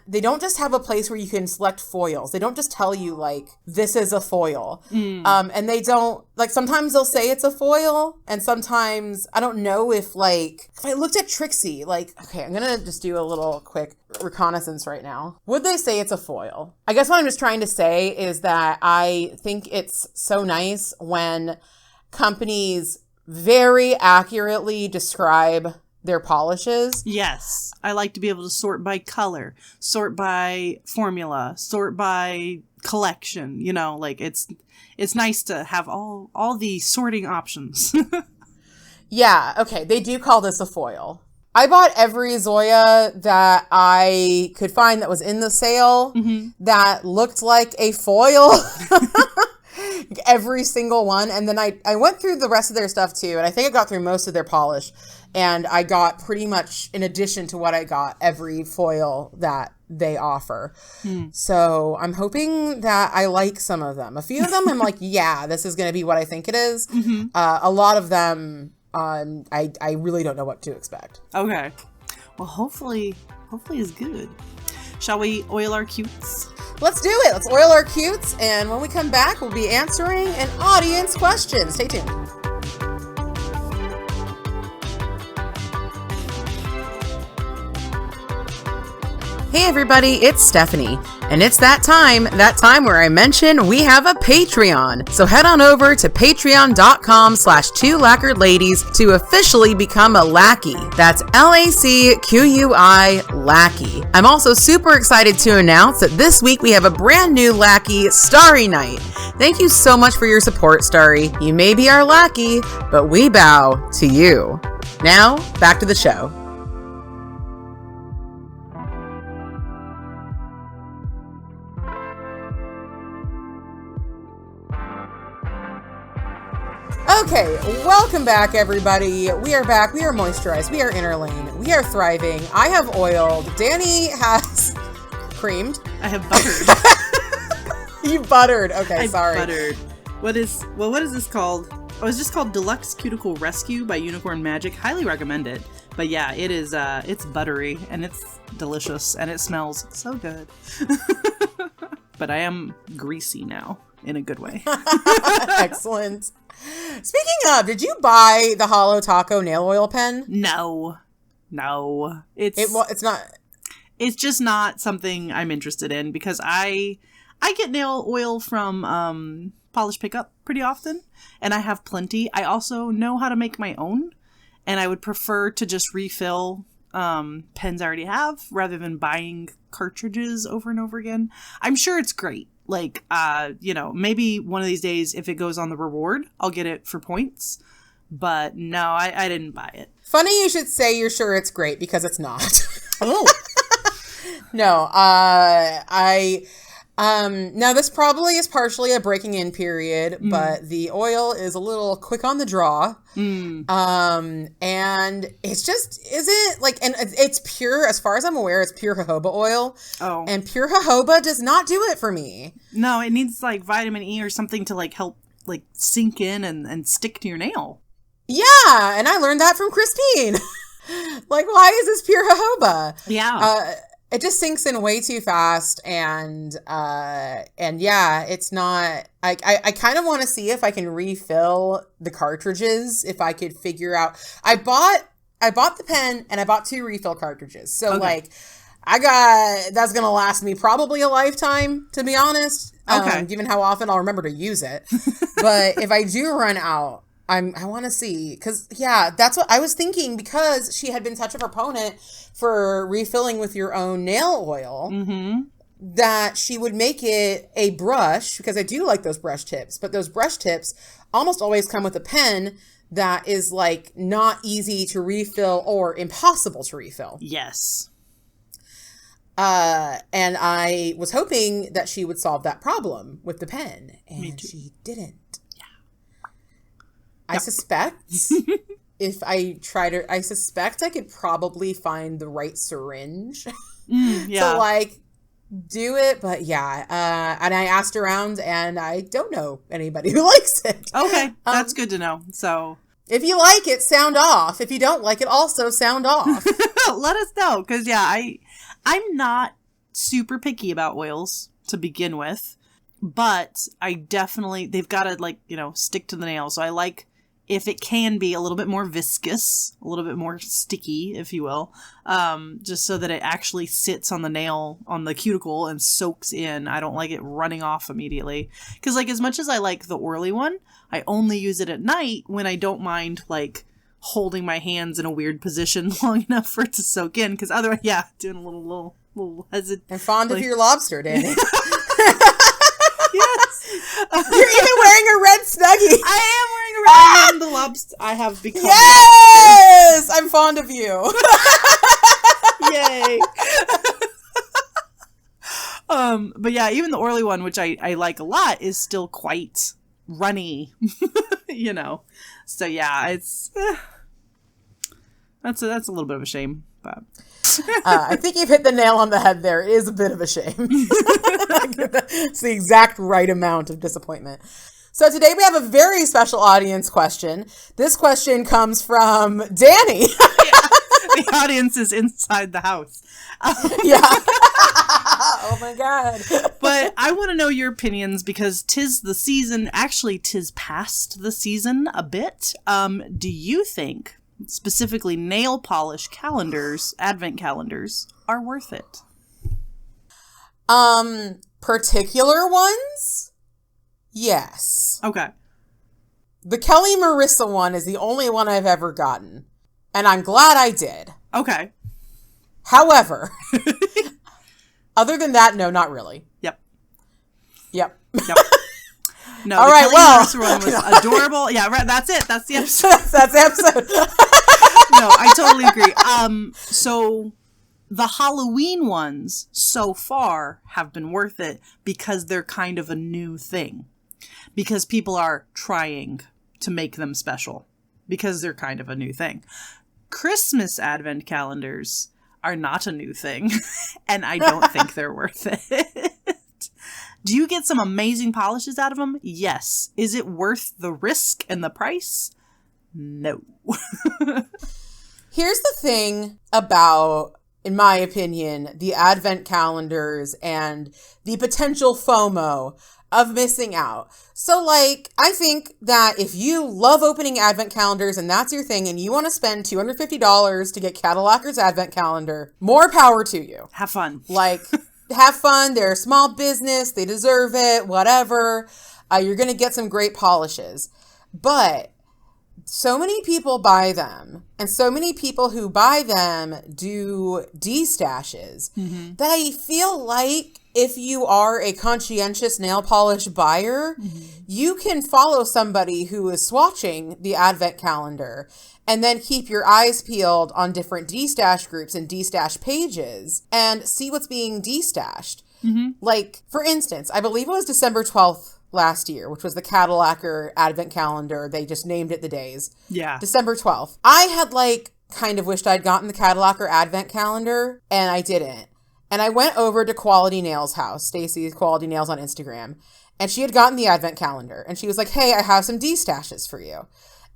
they don't just have a place where you can select foils. They don't just tell you, like, this is a foil. And they don't, like, sometimes they'll say it's a foil, and sometimes, I don't know if I looked at Trixie, like, okay, I'm gonna just do a little quick reconnaissance right now. Would they say it's a foil? I guess what I'm just trying to say is that I think it's so nice when companies very accurately describe their polishes. Yes. I like to be able to sort by color, sort by formula, sort by collection, you know, like it's nice to have all the sorting options. Yeah, okay, they do call this a foil. I bought every Zoya that I could find that was in the sale that looked like a foil. Every single one. And then I went through the rest of their stuff too, and I think I got through most of their polish. And I got pretty much, in addition to what I got, every foil that they offer. So I'm hoping that I like some of them. A few of them I'm like, yeah, this is going to be what I think it is. A lot of them, I really don't know what to expect. Okay. Well, hopefully it's good. Shall we oil our cutes? Let's do it. Let's oil our cutes. And when we come back, we'll be answering an audience question. Stay tuned. Hey everybody, it's Stephanie, and it's that time where I mention we have a Patreon. So head on over to patreon.com/2lacqueredladies to officially become a lackey. That's LACQUI lackey. I'm also super excited to announce that this week we have a brand new lackey, Starry Night. Thank you so much for your support, Starry. You may be our lackey, but we bow to you. Now, back to the show. Okay, welcome back, everybody. We are back. We are moisturized. We are inner lane. We are thriving. I have oiled. Danny has creamed. I have buttered. You buttered. Okay, sorry. Buttered. What is this called? Oh, it's just called Deluxe Cuticle Rescue by Unicorn Magic. Highly recommend it. But yeah, it is. It's buttery and it's delicious and it smells so good. But I am greasy now in a good way. Excellent. Speaking of, did you buy the Holo Taco nail oil pen? No. It's not. It's just not something I'm interested in because I get nail oil from Polish Pickup pretty often, and I have plenty. I also know how to make my own, and I would prefer to just refill pens I already have rather than buying cartridges over and over again. I'm sure it's great. Like, maybe one of these days, if it goes on the reward, I'll get it for points. But no, I didn't buy it. Funny you should say you're sure it's great because it's not. Oh. No, now this probably is partially a breaking in period, but the oil is a little quick on the draw. And it's just isn't like, and it's pure, as far as I'm aware, it's pure jojoba oil. Oh. And pure jojoba does not do it for me. No, it needs like vitamin E or something to like help like sink in and stick to your nail. Yeah, and I learned that from Christine. Like, why is this pure jojoba? Yeah. It just sinks in way too fast, and yeah, it's not. I kind of want to see if I can refill the cartridges. If I could figure out, I bought the pen and I bought 2 refill cartridges. So okay. That's gonna last me probably a lifetime, to be honest. Okay. Given how often I'll remember to use it, but if I do run out, I want to see, because yeah, that's what I was thinking, because she had been such a proponent for refilling with your own nail oil, that she would make it a brush, because I do like those brush tips, but those brush tips almost always come with a pen that is like not easy to refill or impossible to refill. Yes. And I was hoping that she would solve that problem with the pen, and she didn't. I suspect if I try to, I suspect I could probably find the right syringe to like do it. But yeah, and I asked around and I don't know anybody who likes it. Okay, that's good to know. So if you like it, sound off. If you don't like it, also sound off. Let us know, because yeah, I'm not super picky about oils to begin with, but I definitely, they've got to like, stick to the nail. So I like, if it can be a little bit more viscous, a little bit more sticky, if you will, just so that it actually sits on the nail, on the cuticle, and soaks in. I don't like it running off immediately. Because, like, as much as I like the Orly one, I only use it at night when I don't mind, like, holding my hands in a weird position long enough for it to soak in. Because otherwise, yeah, doing a little hesitant. And fond of your lobster, Danny. Yes. You're even wearing a red Snuggie. I am wearing a red. I am the lobster. I have become. Yes, I'm fond of you. Yay. But yeah, even the Orly one, which I like a lot, is still quite runny. So yeah, it's that's a little bit of a shame, but. I think you've hit the nail on the head there. It is a bit of a shame. It's the exact right amount of disappointment. So today we have a very special audience question. This question comes from Danny. The audience is inside the house. Yeah. Oh my God. But I want to know your opinions because 'tis the season. Actually, 'tis past the season a bit. Do you think specifically nail polish calendars, advent calendars, are worth it? Particular ones? Yes. Okay. The Kelly Marissa one is the only one I've ever gotten. And I'm glad I did. Okay. However, other than that, no, not really. Yep. No, all the right, Kelly well. Marissa one was adorable. Yeah, right. That's it. That's the episode. That's the episode. No, I totally agree. So the Halloween ones so far have been worth it because they're kind of a new thing. Because people are trying to make them special. Because they're kind of a new thing. Christmas advent calendars are not a new thing. And I don't think they're worth it. Do you get some amazing polishes out of them? Yes. Is it worth the risk and the price? No. Here's the thing about, in my opinion, the advent calendars and the potential FOMO of missing out. So, like, I think that if you love opening advent calendars and that's your thing and you want to spend $250 to get Lacquered's advent calendar, more power to you. Have fun. Like, have fun. They're a small business. They deserve it. Whatever. You're going to get some great polishes. But so many people buy them, and so many people who buy them do destashes, that I feel like if you are a conscientious nail polish buyer, you can follow somebody who is swatching the advent calendar and then keep your eyes peeled on different destash groups and destash pages and see what's being destashed. Like, for instance, I believe it was December 12th last year, which was the Lacquered advent calendar. They just named it the days. Yeah. December 12th. I had kind of wished I'd gotten the Lacquered advent calendar, and I didn't. And I went over to Quality Nails house, Stacy's Quality Nails on Instagram, and she had gotten the advent calendar, and she was like, "Hey, I have some destashes for you."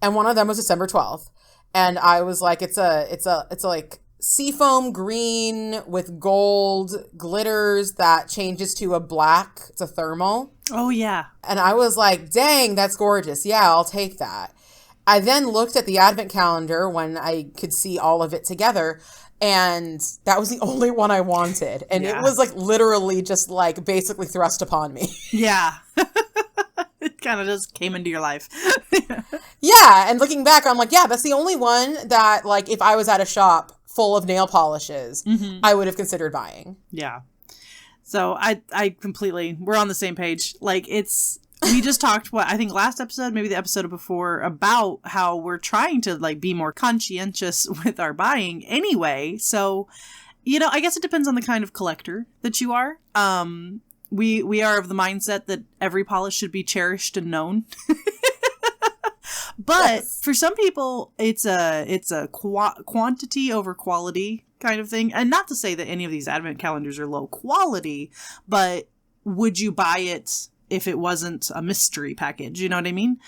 And one of them was December 12th. And I was like, it's like seafoam green with gold glitters that changes to a black. It's a thermal. Oh, yeah. And I was like, dang, that's gorgeous. Yeah, I'll take that. I then looked at the advent calendar when I could see all of it together, and that was the only one I wanted. And it was literally just basically thrust upon me. Yeah. It kind of just came into your life. Yeah. And looking back, I'm like, yeah, that's the only one that if I was at a shop full of nail polishes, I would have considered buying. Yeah. So I completely, we're on the same page. We just talked, I think last episode, maybe the episode before, about how we're trying to be more conscientious with our buying anyway. So, I guess it depends on the kind of collector that you are. We are of the mindset that every polish should be cherished and known. But for some people, it's a quantity over quality kind of thing. And not to say that any of these advent calendars are low quality, but would you buy it if it wasn't a mystery package? You know what I mean?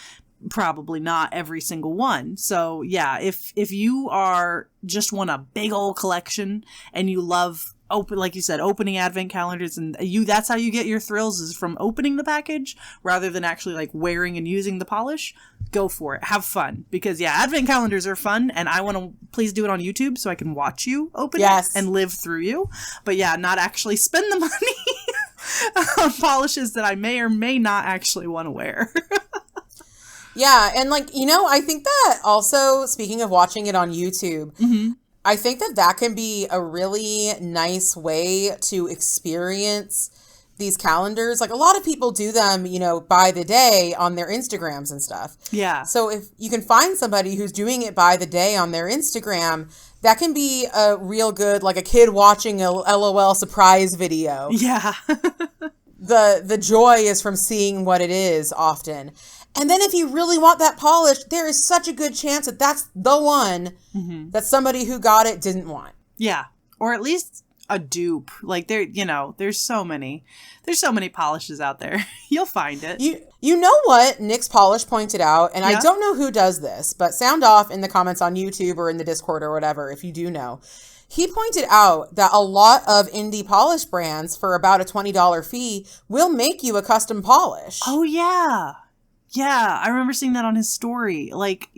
Probably not every single one. So yeah, if you are just want a big old collection and you love like you said, opening advent calendars, and that's how you get your thrills, is from opening the package rather than actually wearing and using the polish, go for it. Have fun. Because advent calendars are fun, and I want to please do it on YouTube so I can watch you open it and live through you. But not actually spend the money on polishes that I may or may not actually want to wear. Yeah, and I think that also, speaking of watching it on YouTube, I think that can be a really nice way to experience these calendars. A lot of people do them, by the day on their Instagrams and stuff. Yeah. So if you can find somebody who's doing it by the day on their Instagram, that can be a real good, a kid watching a LOL surprise video. Yeah. The joy is from seeing what it is often. And then if you really want that polish, there is such a good chance that that's the one that somebody who got it didn't want. Yeah. Or at least a dupe. Like there's so many polishes out there. You'll find it. You know what Nick's Polish pointed out, and Yeah. I don't know who does this, but sound off in the comments on YouTube or in the Discord or whatever if you do know. He pointed out that a lot of indie polish brands for about a $20 fee will make you a custom polish. Oh yeah. Yeah, I remember seeing that on his story. Like,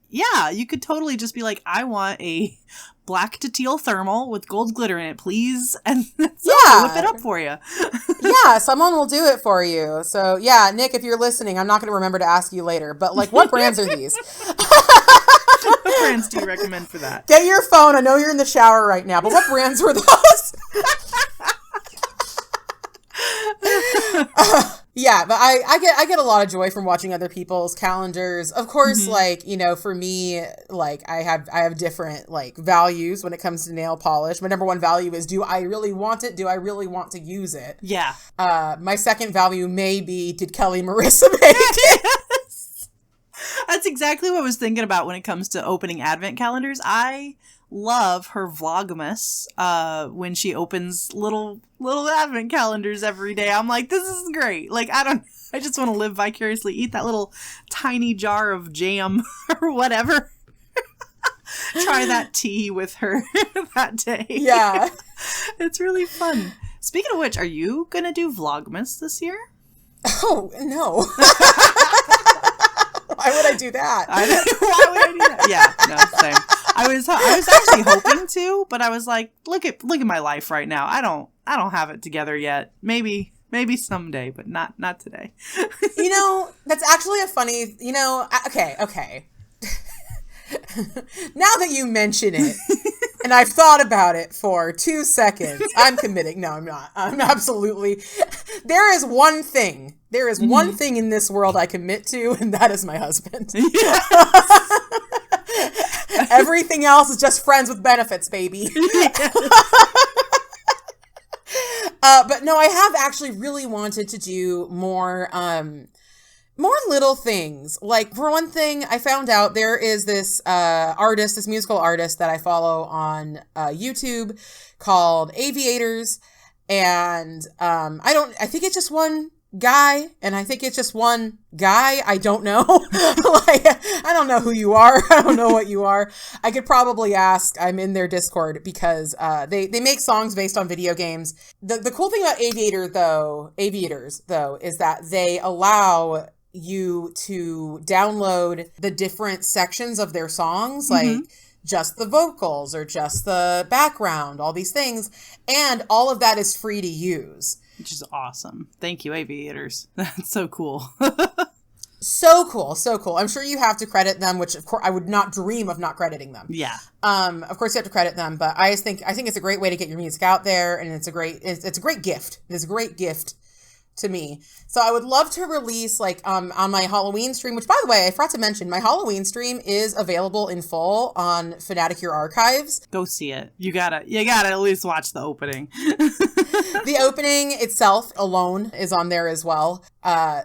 yeah, you could totally just be like, I want a black to teal thermal with gold glitter in it, please. And I'll whip it up for you. Yeah, someone will do it for you. So yeah, Nick, if you're listening, I'm not going to remember to ask you later, but like, what brands are these? What brands do you recommend for that? Get your phone. I know you're in the shower right now, but what brands were those? Yeah, but I get a lot of joy from watching other people's calendars. Of course, like, you know, for me, like I have different like values when it comes to nail polish. My number one value is, do I really want it? Do I really want to use it? Yeah. My second value may be, did Kelly Marissa make it? That's exactly what I was thinking about when it comes to opening advent calendars. I love her Vlogmas when she opens little advent calendars every day. I'm like, this is great. Like, I just want to live vicariously, eat that little tiny jar of jam or whatever. Try that tea with her that day. Yeah. It's really fun. Speaking of which, are you going to do Vlogmas this year? Oh, no. Why would I do that? Why would I do that? Yeah, no, same. I was actually hoping to, but I was like, look at my life right now. I don't have it together yet. Maybe someday, but not today. You know, that's actually a funny, you know, okay. Now that you mention it, and I've thought about it for 2 seconds, I'm committing. No, I'm not. I'm absolutely. There is one thing in this world I commit to, and that is my husband. Yes. Everything else is just friends with benefits, baby. Yes. But no, I have actually really wanted to do more little things. Like, for one thing, I found out there is this this musical artist that I follow on YouTube called Aviators. And I think it's just one guy, and I think it's just one guy. I don't know. Like, I don't know who you are. I don't know what you are. I could probably ask. I'm in their Discord because they make songs based on video games. The cool thing about Aviators though is that they allow you to download the different sections of their songs, like just the vocals or just the background, all these things, and all of that is free to use. Which is awesome. Thank you, Aviators. That's so cool. So cool. I'm sure you have to credit them, which of course I would not dream of not crediting them. Yeah. Of course you have to credit them, but I think it's a great way to get your music out there, and it's a great gift. It is a great gift to me. So I would love to release on my Halloween stream, which by the way, I forgot to mention, my Halloween stream is available in full on Fanatic Your Archives. Go see it. You gotta at least watch the opening. The opening itself alone is on there as well.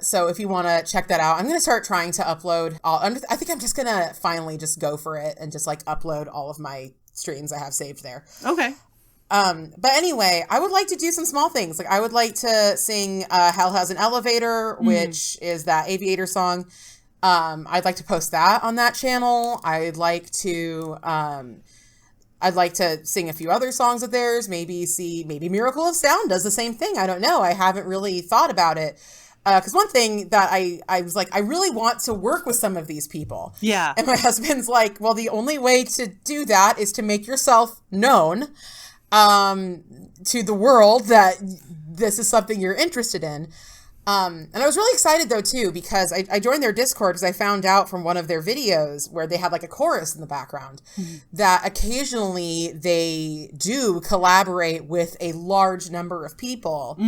So if you want to check that out, I'm going to start trying to upload I think I'm just going to finally just go for it and just upload all of my streams I have saved there. Okay. But anyway, I would like to do some small things. Like, I would like to sing Hell Has an Elevator, which is that Aviator song. I'd like to post that on that channel. I'd like to sing a few other songs of theirs. Maybe Miracle of Sound does the same thing. I don't know. I haven't really thought about it. Because one thing that I was like, I really want to work with some of these people. Yeah. And my husband's like, well, the only way to do that is to make yourself known to the world that this is something you're interested in. And I was really excited though too, because I joined their Discord because I found out from one of their videos where they had a chorus in the background that occasionally they do collaborate with a large number of people.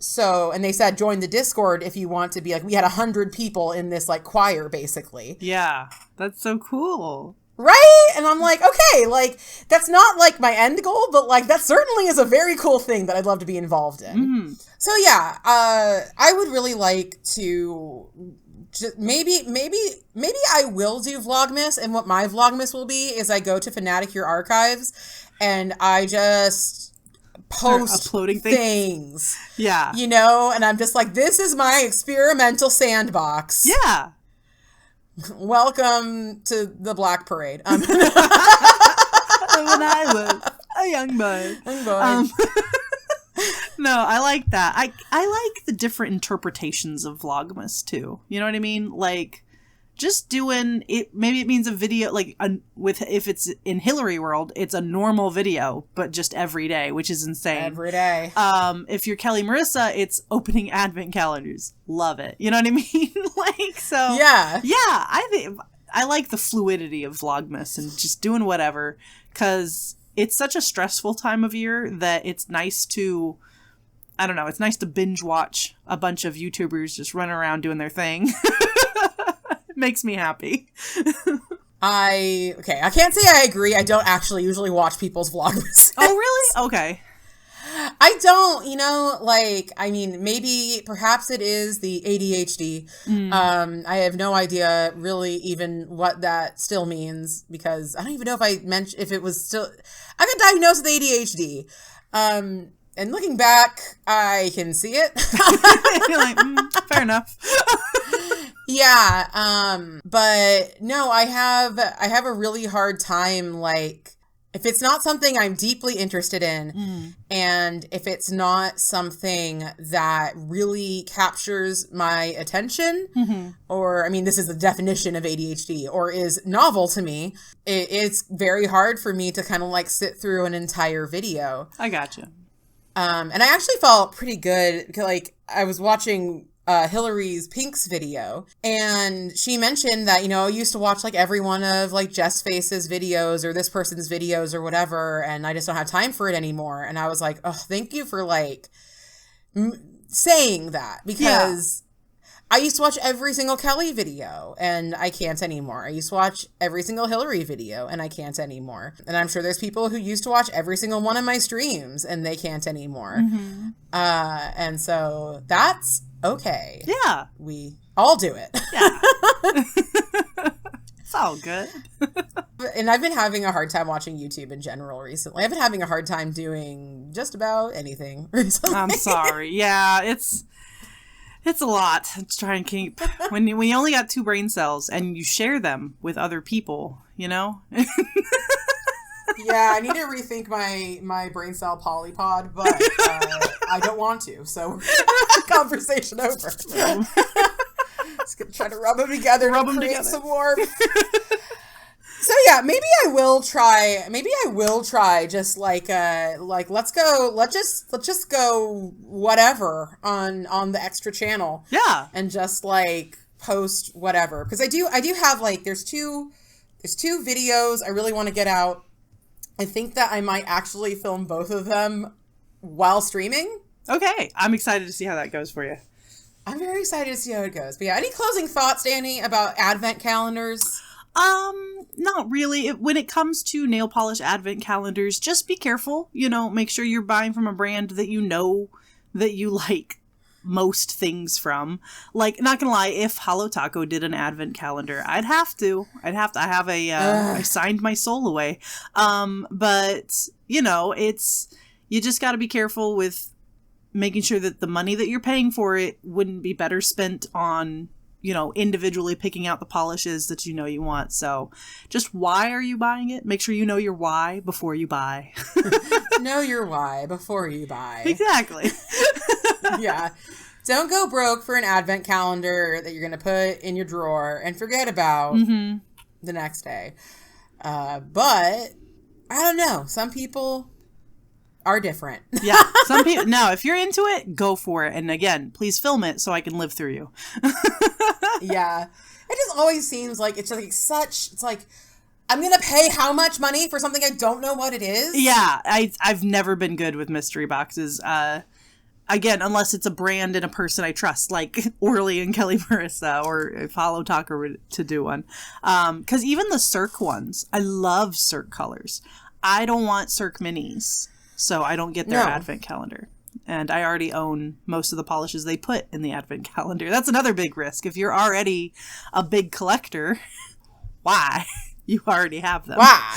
So, and they said, join the Discord if you want to be we had 100 people in this choir basically. Yeah. That's so cool. Right? And I'm like, okay, that's not my end goal, but that certainly is a very cool thing that I'd love to be involved in. So yeah, I would really like to just maybe I will do Vlogmas, and what my Vlogmas will be is I go to Fanatic Your Archives and I just post uploading things. Yeah. You know, and I'm just like, this is my experimental sandbox. Yeah. Welcome to the Black Parade. When I was a young boy. No, I like that. I like the different interpretations of Vlogmas too. You know what I mean? Like, just doing it. Maybe it means a video, like if it's in Hillary world, it's a normal video, but just every day, which is insane. Every day. If you're Kelly Marissa, it's opening advent calendars. Love it. You know what I mean? Like, so yeah. I think I like the fluidity of Vlogmas and just doing whatever, because it's such a stressful time of year that it's nice to, I don't know, it's nice to binge watch a bunch of YouTubers just running around doing their thing. It makes me happy. I can't say I agree. I don't actually usually watch people's Vlogmas. Oh, really? Okay. I don't, like, I mean, perhaps it is the ADHD. I have no idea really even what that still means, because I don't even know if I got diagnosed with ADHD. And looking back, I can see it. You're like, fair enough. Yeah. But no, I have a really hard time, like, if it's not something I'm deeply interested in, and if it's not something that really captures my attention, or, I mean, this is the definition of ADHD, or is novel to me, it's very hard for me to kind of, like, sit through an entire video. I gotcha. And I actually felt pretty good, because, like, I was watching Hillary's Pinks video, and she mentioned that, I used to watch, like, every one of, like, Jess Face's videos or this person's videos or whatever, and I just don't have time for it anymore. And I was like, oh, thank you for, like, saying that, because I used to watch every single Kelly video, and I can't anymore. I used to watch every single Hillary video, and I can't anymore. And I'm sure there's people who used to watch every single one of my streams, and they can't anymore. And so that's okay. Yeah. We all do it. Yeah. It's all good. And I've been having a hard time watching YouTube in general recently. I've been having a hard time doing just about anything recently. I'm sorry. Yeah, it's a lot to try and keep when you only got 2 brain cells and you share them with other people, Yeah, I need to rethink my brain cell polypod, but I don't want to, so conversation over. Just gonna try to rub them together and create some warmth. So yeah, maybe I will try just like let's just go whatever on the extra channel. Yeah. And just like post whatever, because I do have, like, there's two videos I really want to get out. I think that I might actually film both of them while streaming. Okay. I'm excited to see how that goes for you. I'm very excited to see how it goes. But yeah, any closing thoughts, Danny, about advent calendars? Not really. When it comes to nail polish advent calendars, just be careful. Make sure you're buying from a brand that that you like most things from. Like, not gonna lie, if Holo Taco did an advent calendar, I signed my soul away. But you just gotta be careful with making sure that the money that you're paying for it wouldn't be better spent on, individually picking out the polishes that you want. So just, why are you buying it? Make sure you know your why before you buy. Know your why before you buy. Exactly. Yeah. Don't go broke for an advent calendar that you're going to put in your drawer and forget about the next day. But I don't know. Some people are different. Yeah. Some people, no, if you're into it, go for it. And again, please film it so I can live through you. Yeah. It just always seems like it's like, I'm going to pay how much money for something I don't know what it is? Yeah. I've never been good with mystery boxes. Again, unless it's a brand and a person I trust, like Orly and Kelly Marissa, or if Holo Taco were to do one. Because even the Cirque ones, I love Cirque colors. I don't want Cirque minis, so I don't get their advent calendar. And I already own most of the polishes they put in the advent calendar. That's another big risk. If you're already a big collector, why? You already have them. Wow.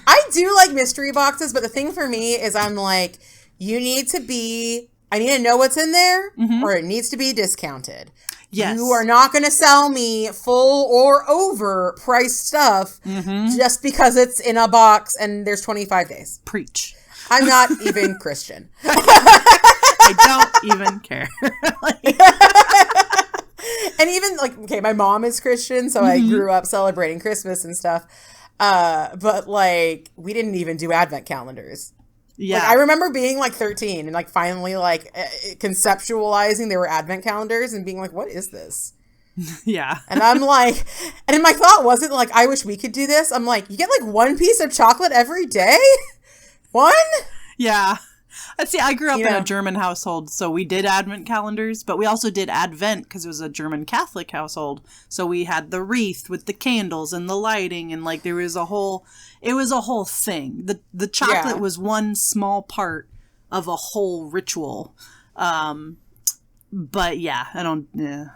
I do like mystery boxes, but the thing for me is I need to know what's in there, or it needs to be discounted. Yes. You are not going to sell me full or overpriced stuff just because it's in a box and there's 25 days. Preach. I'm not even Christian. I don't even care. And even my mom is Christian, so I grew up celebrating Christmas and stuff. But we didn't even do advent calendars. Yeah. I remember being 13 and finally conceptualizing there were advent calendars and being what is this? Yeah. And I'm and my thought wasn't I wish we could do this. I'm you get one piece of chocolate every day? One? Yeah. See, I grew up in a German household, so we did advent calendars, but we also did Advent because it was a German Catholic household. So we had the wreath with the candles and the lighting, and it was a whole thing. The chocolate was one small part of a whole ritual. But yeah, I don't. Yeah.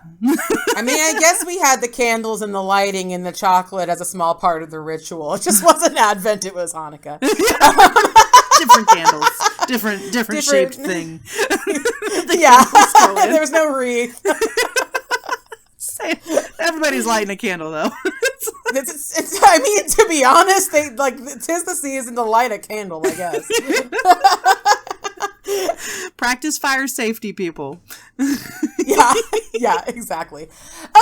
I mean, I guess we had the candles and the lighting and the chocolate as a small part of the ritual. It just wasn't Advent; it was Hanukkah. Different candles, different shaped thing. Yeah, there was no wreath. Everybody's lighting a candle though. I mean, to be honest, they tis the season to light a candle, I guess. Practice fire safety, people. Yeah, exactly.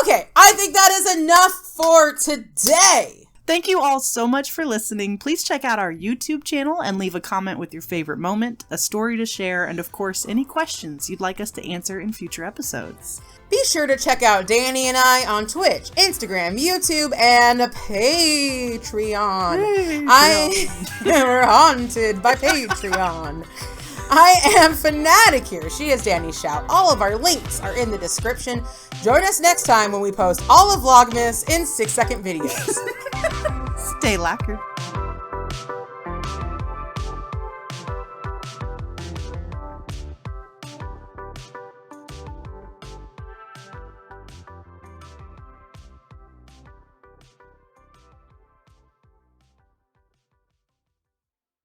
Okay, I think that is enough for today. Thank you all so much for listening. Please check out our YouTube channel and leave a comment with your favorite moment, a story to share, and of course, any questions you'd like us to answer in future episodes. Be sure to check out Danny and I on Twitch, Instagram, YouTube, and Patreon. We're haunted by Patreon. I am Fanatic here. She is Danny Shout. All of our links are in the description. Join us next time when we post all of Vlogmas in 6-second videos. Stay lacquered.